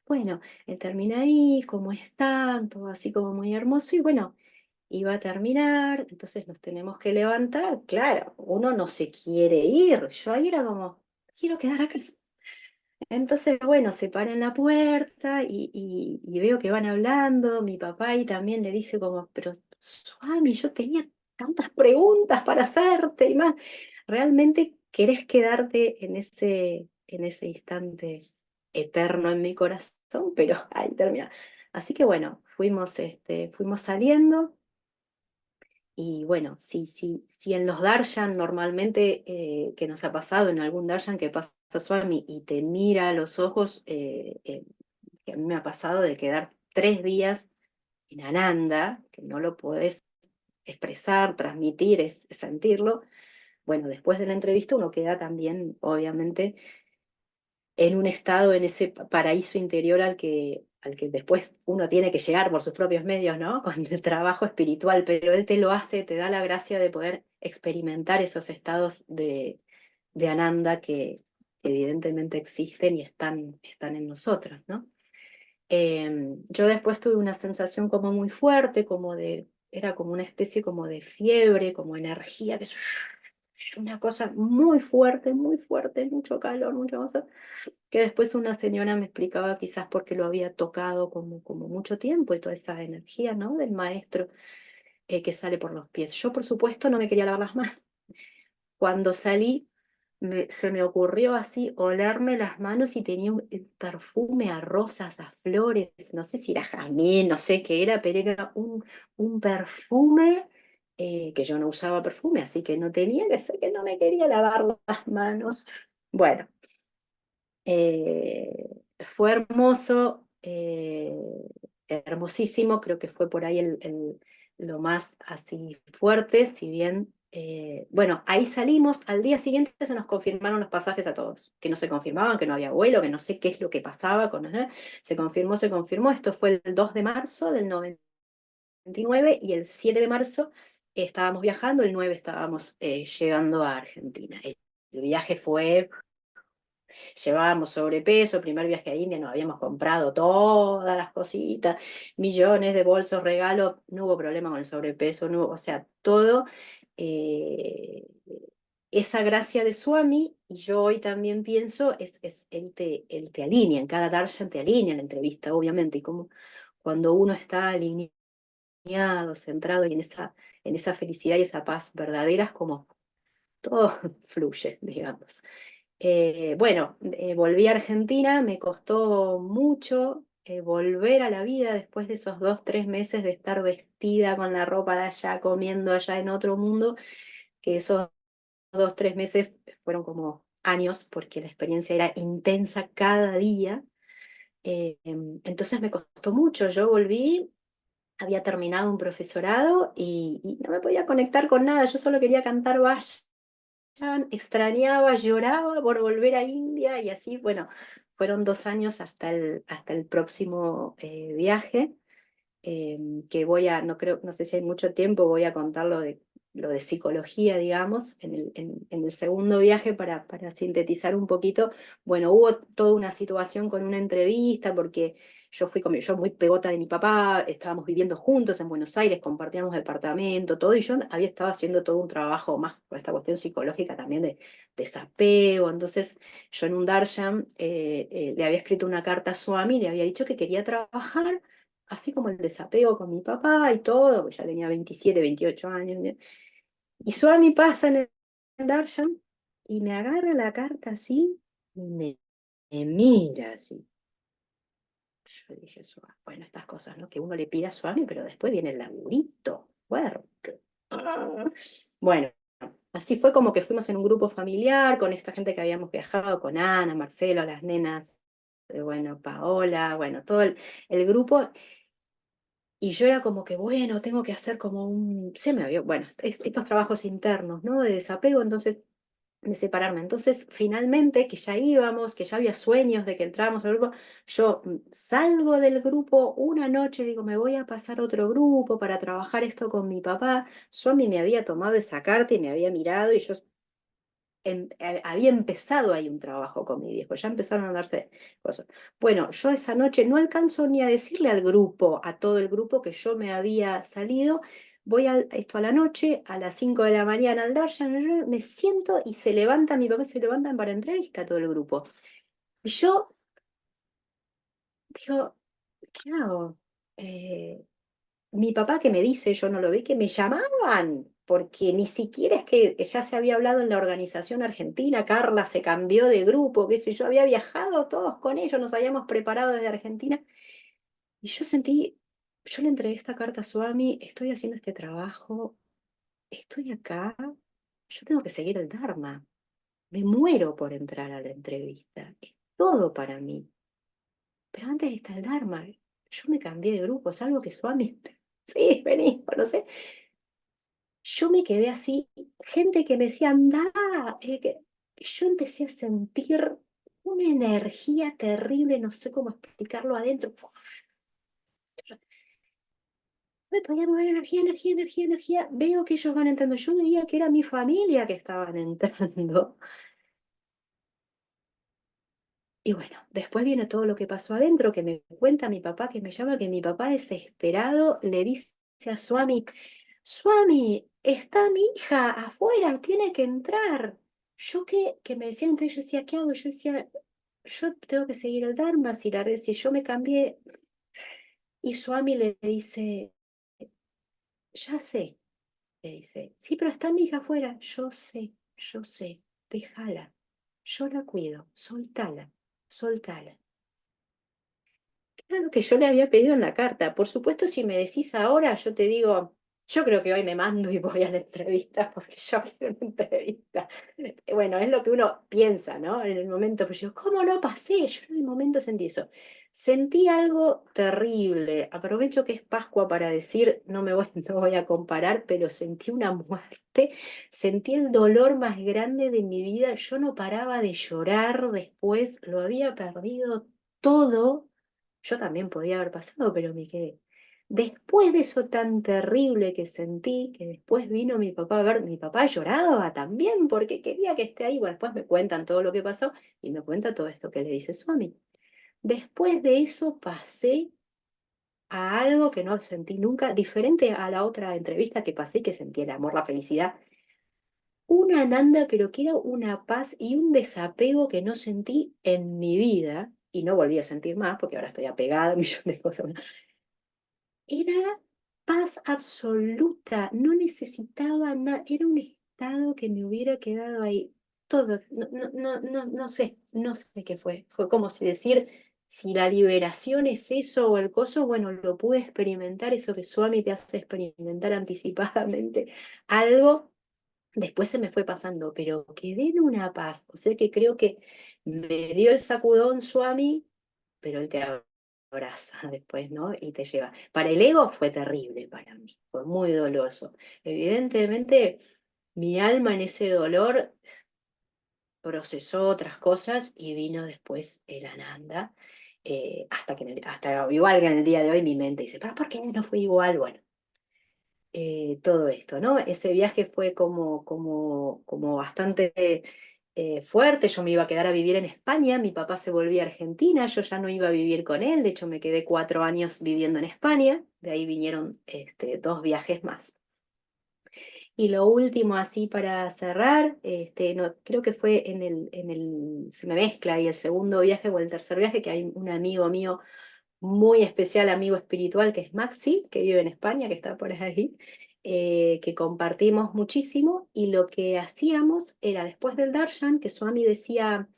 Bueno, él termina ahí, como están, todo así como muy hermoso, y bueno, iba a terminar, entonces nos tenemos que levantar, claro, uno no se quiere ir, yo ahí era como, quiero quedar acá. Entonces, bueno, se para en la puerta y veo que van hablando, mi papá ahí también le dice como, pero Swami, yo tenía tantas preguntas para hacerte y más, ¿realmente querés quedarte en ese instante eterno en mi corazón? Pero ahí termina. Así que bueno, fuimos saliendo. Y bueno, si en los darshan normalmente, que nos ha pasado en algún darshan que pasa Swami y te mira a los ojos, que a mí me ha pasado de quedar 3 días en Ananda, que no lo podés expresar, transmitir, es sentirlo. Bueno, después de la entrevista uno queda también, obviamente, en un estado, en ese paraíso interior al que después uno tiene que llegar por sus propios medios, ¿no? Con el trabajo espiritual, pero él te lo hace, te da la gracia de poder experimentar esos estados de Ananda que evidentemente existen y están en nosotros, ¿no? Yo después tuve una sensación como muy fuerte, era como una especie como de fiebre, como energía, que es una cosa muy fuerte, mucho calor, mucha cosa que después una señora me explicaba quizás porque lo había tocado como mucho tiempo y toda esa energía, ¿no? Del maestro, que sale por los pies. Yo, por supuesto, no me quería lavar las manos. Cuando salí, se me ocurrió así olerme las manos y tenía un perfume a rosas, a flores, no sé si era jazmín, no sé qué era, pero era un perfume, que yo no usaba perfume, así que no tenía que ser que no me quería lavar las manos. Bueno, fue hermoso. hermosísimo, creo que fue por ahí lo más así fuerte, si bien, bueno, ahí salimos, al día siguiente se nos confirmaron los pasajes a todos, que no se confirmaban, que no había vuelo, que no sé qué es lo que pasaba con se confirmó, esto fue el 2 de marzo del 99 y el 7 de marzo estábamos viajando, el 9 estábamos llegando a Argentina. El viaje fue, llevábamos sobrepeso, primer viaje a India, nos habíamos comprado todas las cositas, millones de bolsos, regalos, no hubo problema con el sobrepeso, no, o sea, todo. eh, esa gracia de Swami, y yo hoy también pienso, él te alinea, en cada darshan te alinea la entrevista, obviamente, y como cuando uno está alineado, centrado y en esa felicidad y esa paz verdadera, es como todo fluye, digamos. Bueno, volví a Argentina, me costó mucho volver a la vida después de esos 2, 3 meses de estar vestida con la ropa de allá, comiendo allá en otro mundo, que esos 2, 3 meses fueron como años porque la experiencia era intensa cada día. Entonces me costó mucho, yo volví, había terminado un profesorado y no me podía conectar con nada, yo solo quería cantar Vayan, extrañaba, lloraba por volver a India y así, bueno, fueron 2 años hasta el próximo viaje, que voy a, no creo, no sé si hay mucho tiempo, voy a contar lo de psicología, digamos, en el segundo viaje para sintetizar un poquito. Bueno, hubo toda una situación con una entrevista porque yo muy pegota de mi papá, estábamos viviendo juntos en Buenos Aires, compartíamos departamento, todo, y yo había estado haciendo todo un trabajo más por esta cuestión psicológica también de desapego. Entonces, yo en un darshan le había escrito una carta a Swami, le había dicho que quería trabajar así como el desapego con mi papá y todo, pues ya tenía 27, 28 años. ¿No? Y Swami pasa en el darshan y me agarra la carta así y me mira así. Yo dije, bueno, estas cosas, ¿no? Que uno le pide a Swami, pero después viene el laburito fuerte. Ah. Bueno, así fue como que fuimos en un grupo familiar con esta gente que habíamos viajado, con Ana, Marcelo, las nenas, bueno, Paola, bueno, todo el grupo. Y yo era como que, bueno, tengo que hacer como se me había, bueno, estos trabajos internos, ¿no? De desapego, entonces, de separarme. Entonces, finalmente, que ya íbamos, que ya había sueños de que entrábamos al grupo, yo salgo del grupo una noche, digo, me voy a pasar a otro grupo para trabajar esto con mi papá. Swami me había tomado esa carta y me había mirado y yo había empezado ahí un trabajo con mi viejo, ya empezaron a darse cosas. Bueno, yo esa noche no alcanzo ni a decirle al grupo, a todo el grupo, que yo me había salido. Voy esto a la noche, a las 5 de la mañana al darshan, yo me siento y se levanta, mi papá se levantan para entrevista todo el grupo. Y yo digo, ¿qué hago? Eh, Mi papá que me dice, yo no lo vi, que me llamaban, porque ni siquiera es que ya se había hablado en la organización argentina, Carla se cambió de grupo, qué sé yo, había viajado todos con ellos, nos habíamos preparado desde Argentina, y yo sentí, yo le entregué esta carta a Swami, estoy haciendo este trabajo, estoy acá, yo tengo que seguir el Dharma, me muero por entrar a la entrevista, es todo para mí, pero antes está el Dharma, yo me cambié de grupo, es algo que Swami, sí, vení, no sé. Yo me quedé así, gente que me decía, anda, yo empecé a sentir una energía terrible, no sé cómo explicarlo adentro. Me podía mover energía, energía, energía, energía. Veo que ellos van entrando. Yo veía que era mi familia que estaban entrando. Y bueno, después viene todo lo que pasó adentro, que me cuenta mi papá, que me llama, que mi papá desesperado le dice a Swami, Swami, está mi hija afuera, tiene que entrar. Yo que me decían entre ellos, yo decía, ¿qué hago? Yo decía, yo tengo que seguir el Dharma, si yo me cambié. Y Swami le dice, ya sé, le dice, sí, pero está mi hija afuera. Yo sé, déjala. Yo la cuido, soltala, soltala. Era lo que yo le había pedido en la carta. Por supuesto, si me decís ahora, yo te digo, Yo creo que hoy me mando y voy a la entrevista porque yo quiero una entrevista. Bueno, es lo que uno piensa, ¿no? En el momento, pero yo, ¿cómo no pasé? Yo en el momento sentí eso. Sentí algo terrible. Aprovecho que es Pascua para decir, no voy a comparar, pero sentí una muerte. Sentí el dolor más grande de mi vida. Yo no paraba de llorar después, lo había perdido todo. Yo también podía haber pasado, pero me quedé. Después de eso tan terrible que sentí, que después vino mi papá a ver, mi papá lloraba también porque quería que esté ahí. Bueno, después me cuentan todo lo que pasó y me cuenta todo esto que le dice Swami. Después de eso pasé a algo que no sentí nunca, diferente a la otra entrevista que pasé, que sentí el amor, la felicidad. Una Ananda, pero que era una paz y un desapego que no sentí en mi vida y no volví a sentir más porque ahora estoy apegada a un millón de cosas. Era paz absoluta, no necesitaba nada, era un estado que me hubiera quedado ahí. Todo, no sé, no sé qué fue. Fue como si decir, si la liberación es eso o el coso, bueno, lo pude experimentar, eso que Swami te hace experimentar anticipadamente algo, después se me fue pasando, pero quedé en una paz. O sea que creo que me dio el sacudón Swami, pero él te abraza después, ¿no? Y te lleva. Para el ego fue terrible para mí, fue muy doloroso. Evidentemente, mi alma en ese dolor procesó otras cosas y vino después el Ananda, hasta que hasta igual que en el día de hoy mi mente dice, ¿pero por qué no fue igual? Bueno, todo esto, ¿no? Ese viaje fue como bastante fuerte. Yo me iba a quedar a vivir en España, mi papá se volvía a Argentina, yo ya no iba a vivir con él, de hecho me quedé 4 años viviendo en España, de ahí vinieron 2 viajes más. Y lo último, así para cerrar, no, creo que fue se me mezcla ahí el segundo viaje o el tercer viaje, que hay un amigo mío muy especial, amigo espiritual, que es Maxi, que vive en España, que está por ahí, que compartimos muchísimo y lo que hacíamos era después del darshan, que Swami decía,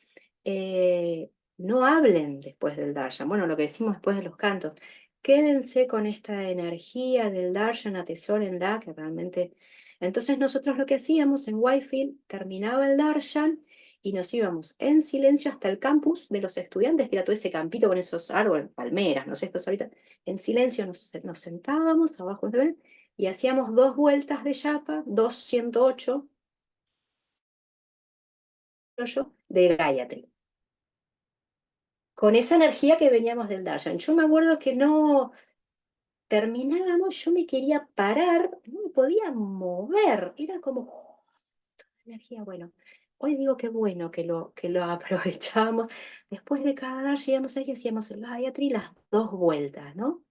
no hablen después del darshan, bueno, lo que decimos después de los cantos, quédense con esta energía del darshan, atesórenla, que realmente... Entonces nosotros lo que hacíamos en Whitefield, terminaba el darshan, y nos íbamos en silencio hasta el campus de los estudiantes, que era todo ese campito con esos árboles, palmeras, no sé, estos ahorita. En silencio nos sentábamos abajo de y hacíamos 2 vueltas de yapa, 2 108 de Gayatri. Con esa energía que veníamos del Darshan. Yo me acuerdo que no terminábamos, yo me quería parar, no me podía mover, era como energía, bueno, hoy digo qué bueno que lo aprovechábamos. Después de cada dar, llegamos ahí y hacíamos el Gayatri las 2 vueltas, ¿no?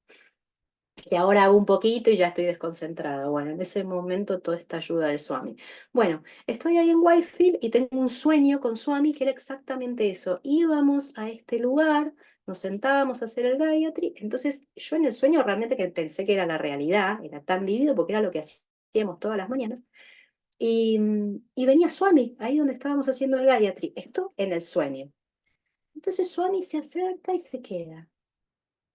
Y ahora hago un poquito y ya estoy desconcentrada. Bueno, en ese momento toda esta ayuda de Swami. Bueno, estoy ahí en Whitefield y tengo un sueño con Swami que era exactamente eso. Íbamos a este lugar, nos sentábamos a hacer el Gayatri. Entonces yo en el sueño realmente que pensé que era la realidad, era tan vivido porque era lo que hacíamos todas las mañanas. Y venía Swami, ahí donde estábamos haciendo el Gayatri, esto en el sueño. Entonces Swami se acerca y se queda.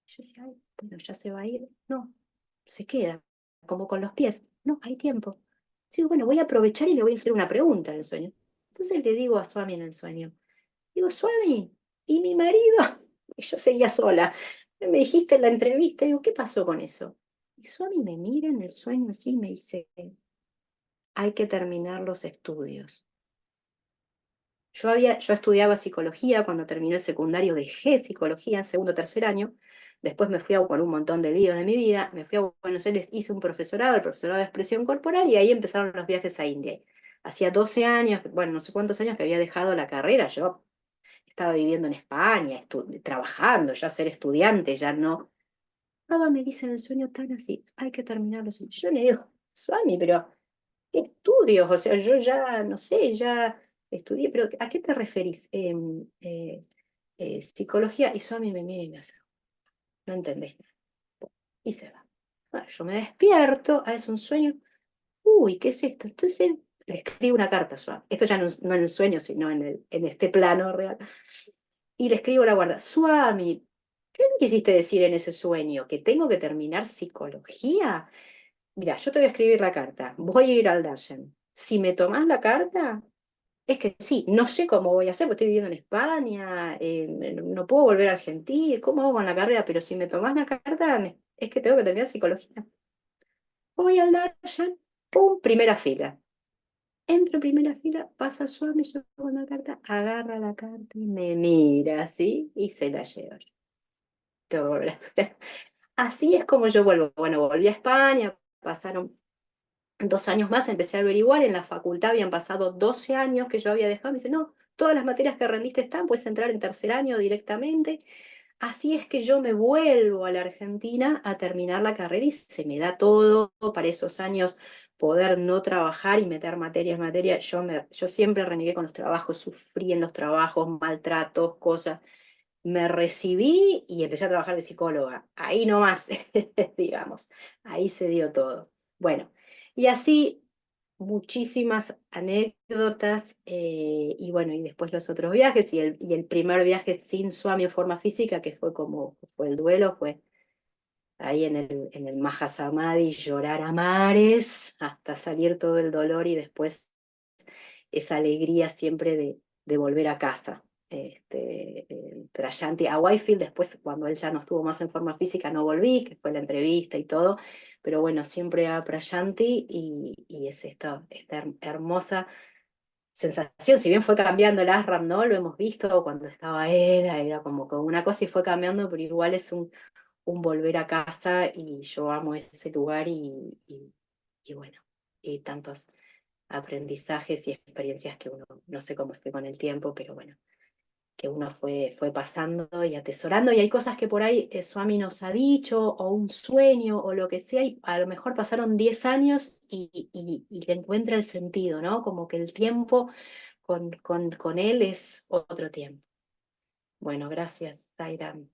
Yo decía, ay, bueno, ya se va a ir. No, se queda, como con los pies. No, hay tiempo. Yo digo, bueno, voy a aprovechar y le voy a hacer una pregunta en el sueño. Entonces le digo a Swami en el sueño, digo, Swami, ¿y mi marido? Y yo seguía sola. Me dijiste en la entrevista, digo, ¿qué pasó con eso? Y Swami me mira en el sueño así y me dice, hay que terminar los estudios. Yo estudiaba psicología, cuando terminé el secundario dejé psicología en segundo o tercer año, después me fui con un montón de líos de mi vida, me fui a Buenos Aires, hice un profesorado, el profesorado de expresión corporal, y ahí empezaron los viajes a India. Hacía 12 años, bueno, no sé cuántos años que había dejado la carrera, yo estaba viviendo en España, trabajando, ya ser estudiante, ya no. Baba me dice en el sueño tan así, hay que terminar los estudios. Yo le digo, Swami, pero ¿qué estudios? O sea, yo ya, no sé, ya estudié, pero ¿a qué te referís? Psicología, y Swami me mira y me hace, no entendés nada. Y se va. Bueno, yo me despierto, es un sueño, uy, ¿qué es esto? Entonces le escribo una carta a Swami. Esto ya no en el sueño, sino en este plano real. Y le escribo a la guarda, Swami, ¿qué me quisiste decir en ese sueño? ¿Que tengo que terminar psicología? mira, yo te voy a escribir la carta, voy a ir al Darshan. Si me tomás la carta, es que sí, no sé cómo voy a hacer, porque estoy viviendo en España, no puedo volver a Argentina, ¿cómo hago con la carrera? Pero si me tomás la carta, es que tengo que terminar psicología. Voy al Darshan, pum, primera fila. Entro en primera fila, pasa Swami, yo con la carta, agarra la carta y me mira así y se la lleva. Tengo que volver a estudiar. Así es como yo vuelvo. Bueno, volví a España, pasaron 2 años más, empecé a averiguar, en la facultad habían pasado 12 años que yo había dejado, me dice, no, todas las materias que rendiste están, puedes entrar en tercer año directamente. Así es que yo me vuelvo a la Argentina a terminar la carrera y se me da todo para esos años poder no trabajar y meter materia. Yo siempre renegué con los trabajos, sufrí en los trabajos, maltratos, cosas. Me recibí y empecé a trabajar de psicóloga. Ahí nomás, digamos, ahí se dio todo. Bueno, y así muchísimas anécdotas y bueno, y después los otros viajes y el primer viaje sin Swami en forma física, que fue como fue el duelo, fue ahí en el Mahasamadhi, llorar a mares hasta salir todo el dolor y después esa alegría siempre de volver a casa. Prayanti a Whitefield, después cuando él ya no estuvo más en forma física no volví, que fue la entrevista y todo, pero bueno, siempre a Prayanti y es esta hermosa sensación, si bien fue cambiando el ashram, ¿no? Lo hemos visto cuando estaba él, era como que una cosa y fue cambiando, pero igual es un volver a casa y yo amo ese lugar y bueno, y tantos aprendizajes y experiencias que uno, no sé cómo esté con el tiempo, pero bueno, que uno fue pasando y atesorando, y hay cosas que por ahí Swami nos ha dicho, o un sueño, o lo que sea, y a lo mejor pasaron 10 años y le encuentra el sentido, ¿no? Como que el tiempo con él es otro tiempo. Bueno, gracias, Zairam.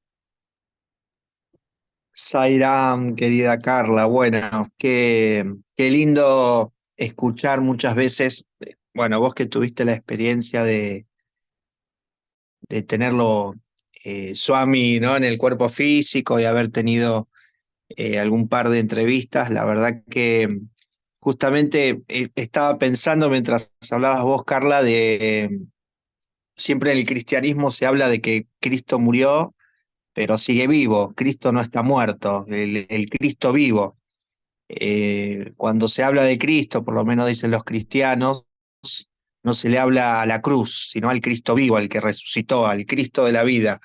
Sairam, querida Carla, bueno, qué lindo escuchar muchas veces, bueno, vos que tuviste la experiencia de tenerlo Swami, ¿no? En el cuerpo físico y haber tenido algún par de entrevistas, la verdad que justamente estaba pensando mientras hablabas vos, Carla, de siempre en el cristianismo se habla de que Cristo murió, pero sigue vivo, Cristo no está muerto, el Cristo vivo. Cuando se habla de Cristo, por lo menos dicen los cristianos, no se le habla a la cruz, sino al Cristo vivo, al que resucitó, al Cristo de la vida.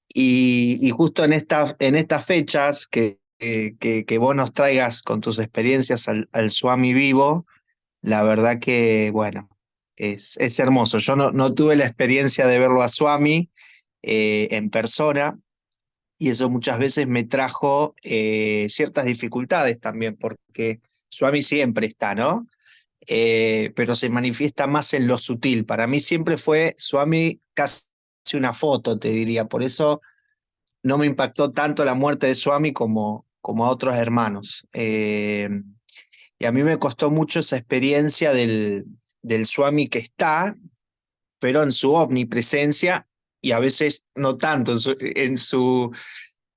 Y justo en estas fechas que vos nos traigas con tus experiencias al Swami vivo, la verdad que, bueno, es hermoso. Yo no tuve la experiencia de verlo a Swami en persona, y eso muchas veces me trajo ciertas dificultades también, porque Swami siempre está, ¿no? Pero se manifiesta más en lo sutil. Para mí siempre fue Swami casi una foto, te diría. Por eso no me impactó tanto la muerte de Swami como a otros hermanos. Y a mí me costó mucho esa experiencia del Swami que está, pero en su omnipresencia y a veces no tanto en su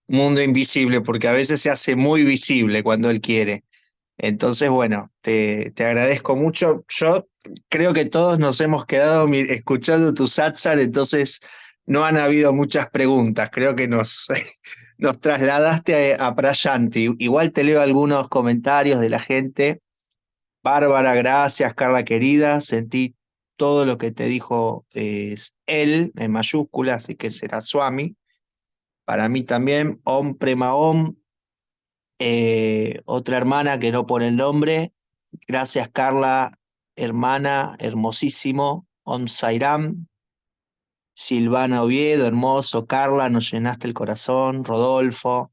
mundo invisible, porque a veces se hace muy visible cuando él quiere. Entonces, bueno, te agradezco mucho. Yo creo que todos nos hemos quedado escuchando tu satsang, entonces no han habido muchas preguntas. Creo que nos trasladaste a Prayanti. Igual te leo algunos comentarios de la gente. Bárbara, gracias, Carla querida. Sentí todo lo que te dijo él en mayúsculas, así que será Swami. Para mí también, Om Prema Om. Otra hermana que no pone el nombre. Gracias, Carla, hermana, hermosísimo. Om Sairam. Silvana Oviedo, hermoso. Carla, nos llenaste el corazón. Rodolfo,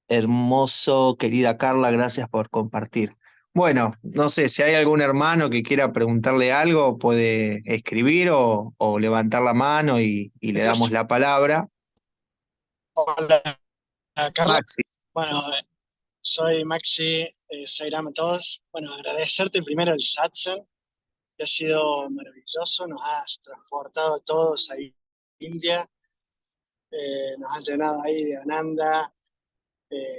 hermoso. Querida Carla, gracias por compartir. Bueno, no sé si hay algún hermano que quiera preguntarle algo, puede escribir o levantar la mano y le damos la palabra. Hola, Carla. Maxi. Bueno, soy Maxi, Sairam a todos. Bueno, agradecerte primero el satsang, que ha sido maravilloso, nos has transportado a todos ahí a India, nos has llenado ahí de Ananda,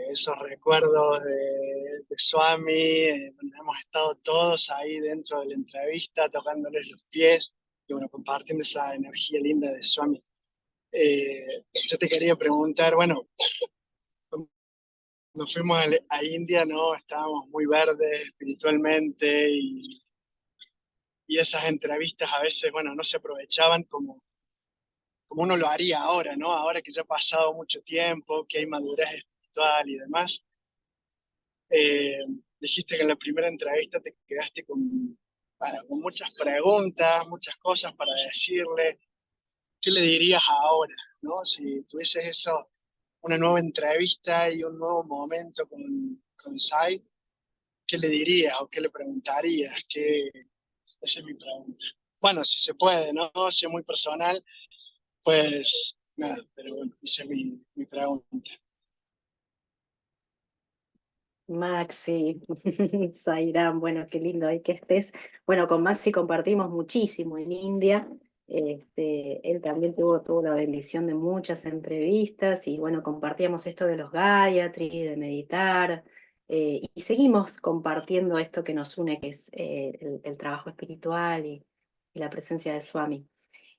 esos recuerdos de Swami, donde hemos estado todos ahí dentro de la entrevista, tocándoles los pies y bueno, compartiendo esa energía linda de Swami. Yo te quería preguntar, bueno, cuando fuimos a India, ¿no? Estábamos muy verdes espiritualmente y esas entrevistas a veces, bueno, no se aprovechaban como uno lo haría ahora, ¿no? Ahora que ya ha pasado mucho tiempo, que hay madurez espiritual y demás. Eh, Dijiste que en la primera entrevista te quedaste con muchas preguntas, muchas cosas para decirle. ¿Qué le dirías ahora, ¿no? Si tuvieses eso, una nueva entrevista y un nuevo momento con Sai, ¿qué le dirías o qué le preguntarías? Esa es mi pregunta. Bueno, si se puede, ¿no? Si es muy personal, pues nada, pero bueno, esa es mi pregunta. Maxi, Sairam, bueno, qué lindo ahí que estés. Bueno, con Maxi compartimos muchísimo en India. Él también tuvo la bendición de muchas entrevistas y bueno, compartíamos esto de los Gayatri, de meditar, y seguimos compartiendo esto que nos une, que es el trabajo espiritual y la presencia de Swami.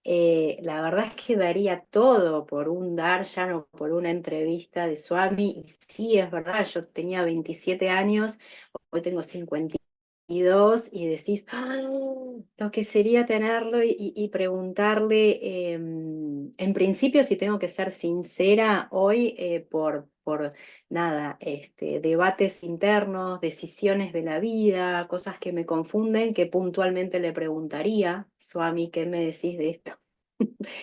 La verdad es que daría todo por un darshan o por una entrevista de Swami, y sí, es verdad, yo tenía 27 años, hoy tengo 52, y decís, "Ah, lo que sería tenerlo y preguntarle, en principio, si tengo que ser sincera, hoy por nada, debates internos, decisiones de la vida, cosas que me confunden, que puntualmente le preguntaría, Swami, ¿qué me decís de esto?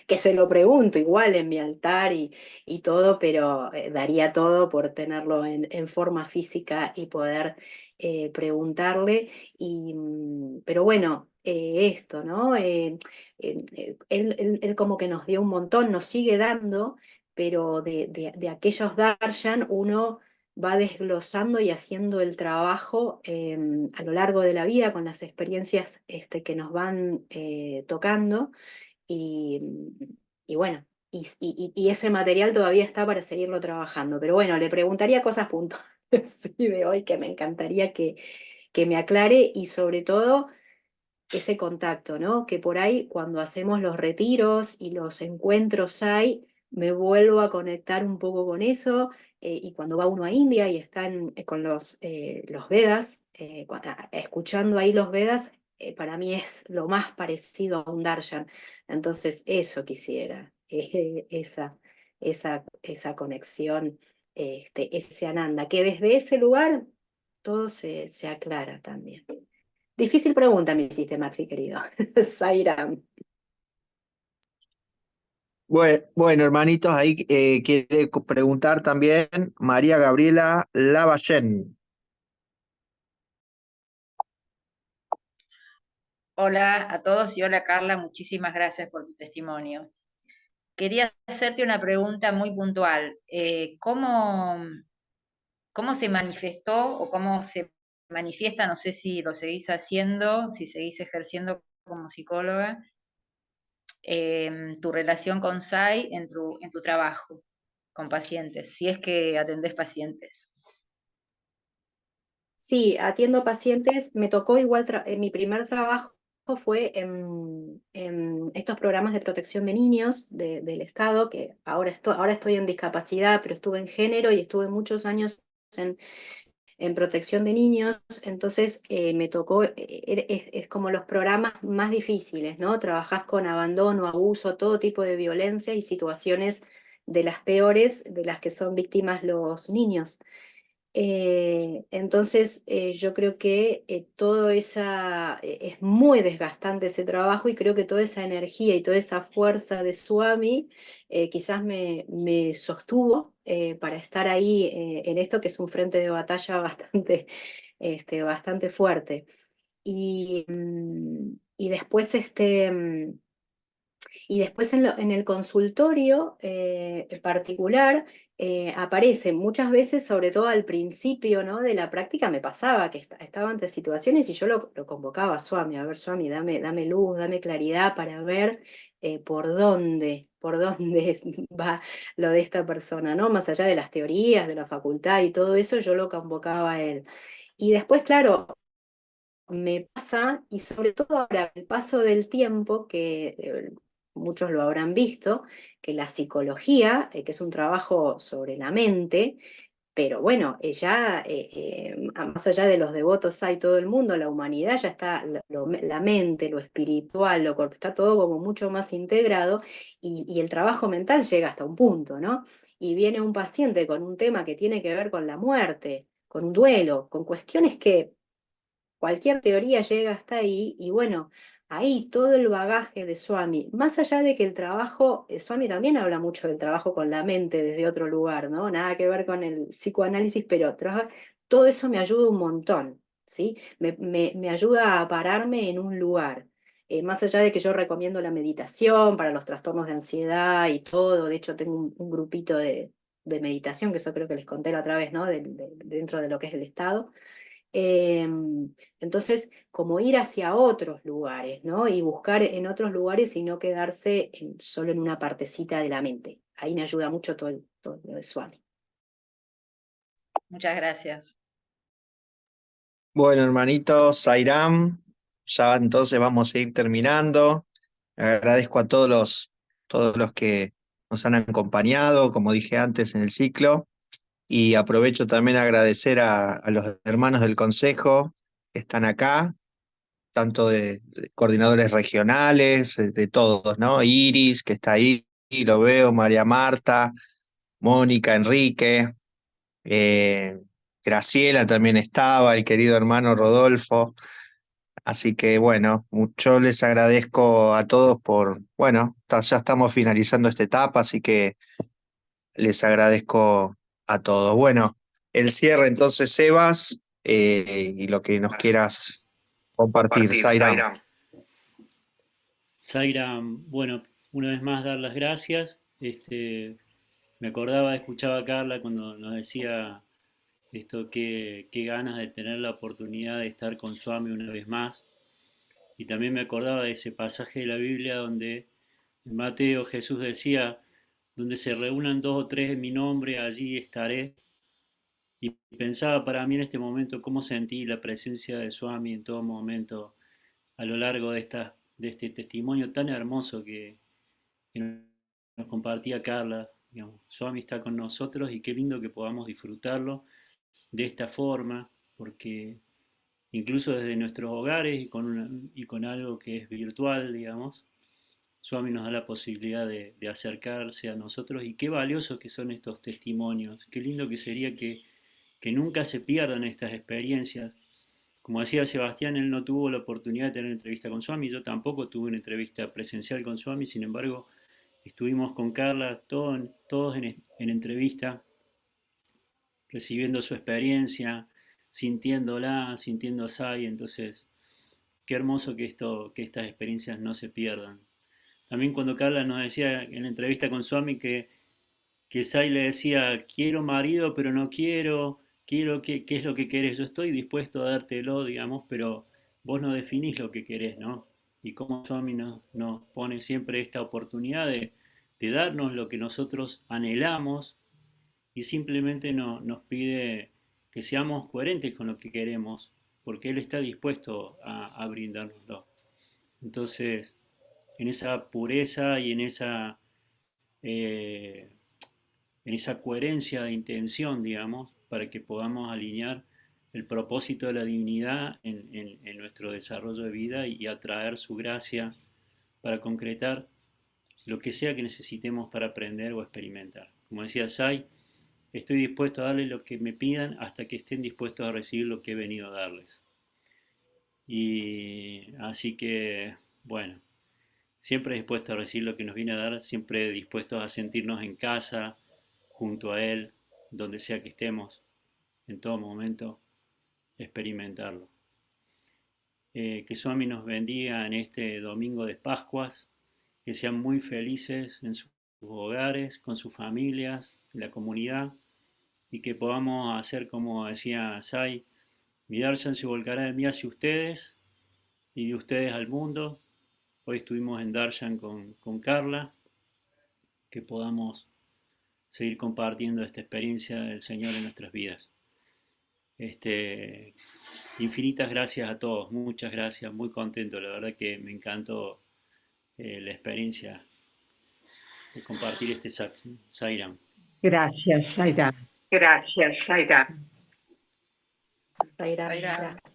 Que se lo pregunto igual en mi altar y todo, pero daría todo por tenerlo en forma física y poder preguntarle. Pero bueno, esto, ¿no? Él como que nos dio un montón, nos sigue dando, pero de aquellos darshan uno va desglosando y haciendo el trabajo a lo largo de la vida con las experiencias que nos van tocando. Y, y bueno, y ese material todavía está para seguirlo trabajando. Pero bueno, le preguntaría cosas puntuales sí, de hoy que me encantaría que me aclare, y sobre todo ese contacto, ¿no? Que por ahí cuando hacemos los retiros y los encuentros hay, me vuelvo a conectar un poco con eso, y cuando va uno a India y están con los Vedas, escuchando ahí los Vedas, para mí es lo más parecido a un darshan. Entonces eso quisiera, esa conexión, ese ananda, que desde ese lugar todo se aclara también. Difícil pregunta me hiciste, Maxi, querido. Zairam. Bueno, hermanitos, ahí quiere preguntar también María Gabriela Lavallén. Hola a todos y hola Carla, muchísimas gracias por tu testimonio. Quería hacerte una pregunta muy puntual. ¿Cómo se manifestó o cómo se manifiesta, no sé si lo seguís haciendo, si seguís ejerciendo como psicóloga, tu relación con SAI en tu trabajo con pacientes, si es que atendés pacientes? Sí, atiendo pacientes. Me tocó igual, mi primer trabajo fue en estos programas de protección de niños del Estado, que ahora estoy en discapacidad, pero estuve en género y estuve muchos años en protección de niños. Entonces me tocó, es como los programas más difíciles, ¿no? Trabajás con abandono, abuso, todo tipo de violencia y situaciones de las peores de las que son víctimas los niños. Entonces yo creo que es muy desgastante ese trabajo, y creo que toda esa energía y toda esa fuerza de Swami quizás me sostuvo para estar ahí en esto, que es un frente de batalla bastante fuerte. Y después y después en el consultorio particular, aparece muchas veces, sobre todo al principio, ¿no?, de la práctica, me pasaba que estaba ante situaciones y yo lo convocaba a Swami, a ver, Swami, dame luz, dame claridad para ver por dónde va lo de esta persona, ¿no? Más allá de las teorías, de la facultad y todo eso, yo lo convocaba a él. Y después, claro, me pasa, y sobre todo ahora, el paso del tiempo, que muchos lo habrán visto, que la psicología, que es un trabajo sobre la mente, pero bueno, más allá de los devotos hay todo el mundo, la humanidad ya está, la mente, lo espiritual, está todo como mucho más integrado y el trabajo mental llega hasta un punto, ¿no? Y viene un paciente con un tema que tiene que ver con la muerte, con un duelo, con cuestiones que cualquier teoría llega hasta ahí y bueno, ahí todo el bagaje de Swami, más allá de que el trabajo, Swami también habla mucho del trabajo con la mente desde otro lugar, ¿no? Nada que ver con el psicoanálisis, pero todo eso me ayuda un montón, ¿sí? Me ayuda a pararme en un lugar. Más allá de que yo recomiendo la meditación para los trastornos de ansiedad y todo, de hecho tengo un grupito de meditación, que eso creo que les conté la otra vez, ¿no? Dentro de lo que es el estado. Eh, entonces, como ir hacia otros lugares, ¿no? Y buscar en otros lugares y no quedarse solo en una partecita de la mente. Ahí me ayuda mucho todo lo de Swami. Muchas gracias. Bueno, hermanito Sairam, ya entonces vamos a ir terminando. Agradezco a todos los que nos han acompañado, como dije antes, en el ciclo. Y aprovecho también a agradecer a los hermanos del Consejo que están acá, tanto de coordinadores regionales, de todos, ¿no? Iris, que está ahí, lo veo, María Marta, Mónica, Enrique, eh, Graciela también estaba, el querido hermano Rodolfo. Así que bueno, mucho les agradezco a todos por, bueno, ya estamos finalizando esta etapa, así que les agradezco a todos. Bueno, el cierre entonces, Sebas, y lo que nos quieras compartir, Zairam. Zaira, bueno, una vez más dar las gracias. Me acordaba, escuchaba a Carla cuando nos decía esto, qué ganas de tener la oportunidad de estar con Swami una vez más. Y también me acordaba de ese pasaje de la Biblia donde en Mateo Jesús decía, donde se reúnan dos o tres en mi nombre, allí estaré. Y pensaba para mí en este momento cómo sentí la presencia de Swami en todo momento a lo largo de este testimonio tan hermoso que nos compartía Carla. Digamos, Swami está con nosotros y qué lindo que podamos disfrutarlo de esta forma, porque incluso desde nuestros hogares y con algo que es virtual, digamos, Swami nos da la posibilidad de acercarse a nosotros y qué valiosos que son estos testimonios, qué lindo que sería que nunca se pierdan estas experiencias. Como decía Sebastián, él no tuvo la oportunidad de tener entrevista con Swami, yo tampoco tuve una entrevista presencial con Swami, sin embargo, estuvimos con Carla todos en entrevista, recibiendo su experiencia, sintiéndola, sintiendo a Sai, entonces qué hermoso que estas experiencias no se pierdan. También cuando Carla nos decía en la entrevista con Swami que Sai le decía, quiero marido, pero no quiero, ¿qué es lo que querés? Yo estoy dispuesto a dártelo, digamos, pero vos no definís lo que querés, ¿no? Y como Swami nos pone siempre esta oportunidad de darnos lo que nosotros anhelamos y simplemente nos pide que seamos coherentes con lo que queremos, porque Él está dispuesto a brindárnoslo. Entonces, en esa pureza y eh, en esa coherencia de intención, digamos, para que podamos alinear el propósito de la divinidad en nuestro desarrollo de vida y atraer su gracia para concretar lo que sea que necesitemos para aprender o experimentar. Como decía Sai, estoy dispuesto a darles lo que me pidan hasta que estén dispuestos a recibir lo que he venido a darles. Y así que, bueno, siempre dispuestos a recibir lo que nos viene a dar, siempre dispuestos a sentirnos en casa, junto a Él, donde sea que estemos, en todo momento, experimentarlo. Que Swami nos bendiga en este domingo de Pascuas, que sean muy felices en sus hogares, con sus familias, la comunidad, y que podamos hacer como decía Sai, mi Darshan se volcará de mí hacia ustedes y de ustedes al mundo. Hoy estuvimos en Darshan con Carla, que podamos seguir compartiendo esta experiencia del Señor en nuestras vidas. Infinitas gracias a todos, muchas gracias, muy contento, la verdad que me encantó la experiencia de compartir este Sairam. Gracias, Aida. Zaira, Zaira. gracias.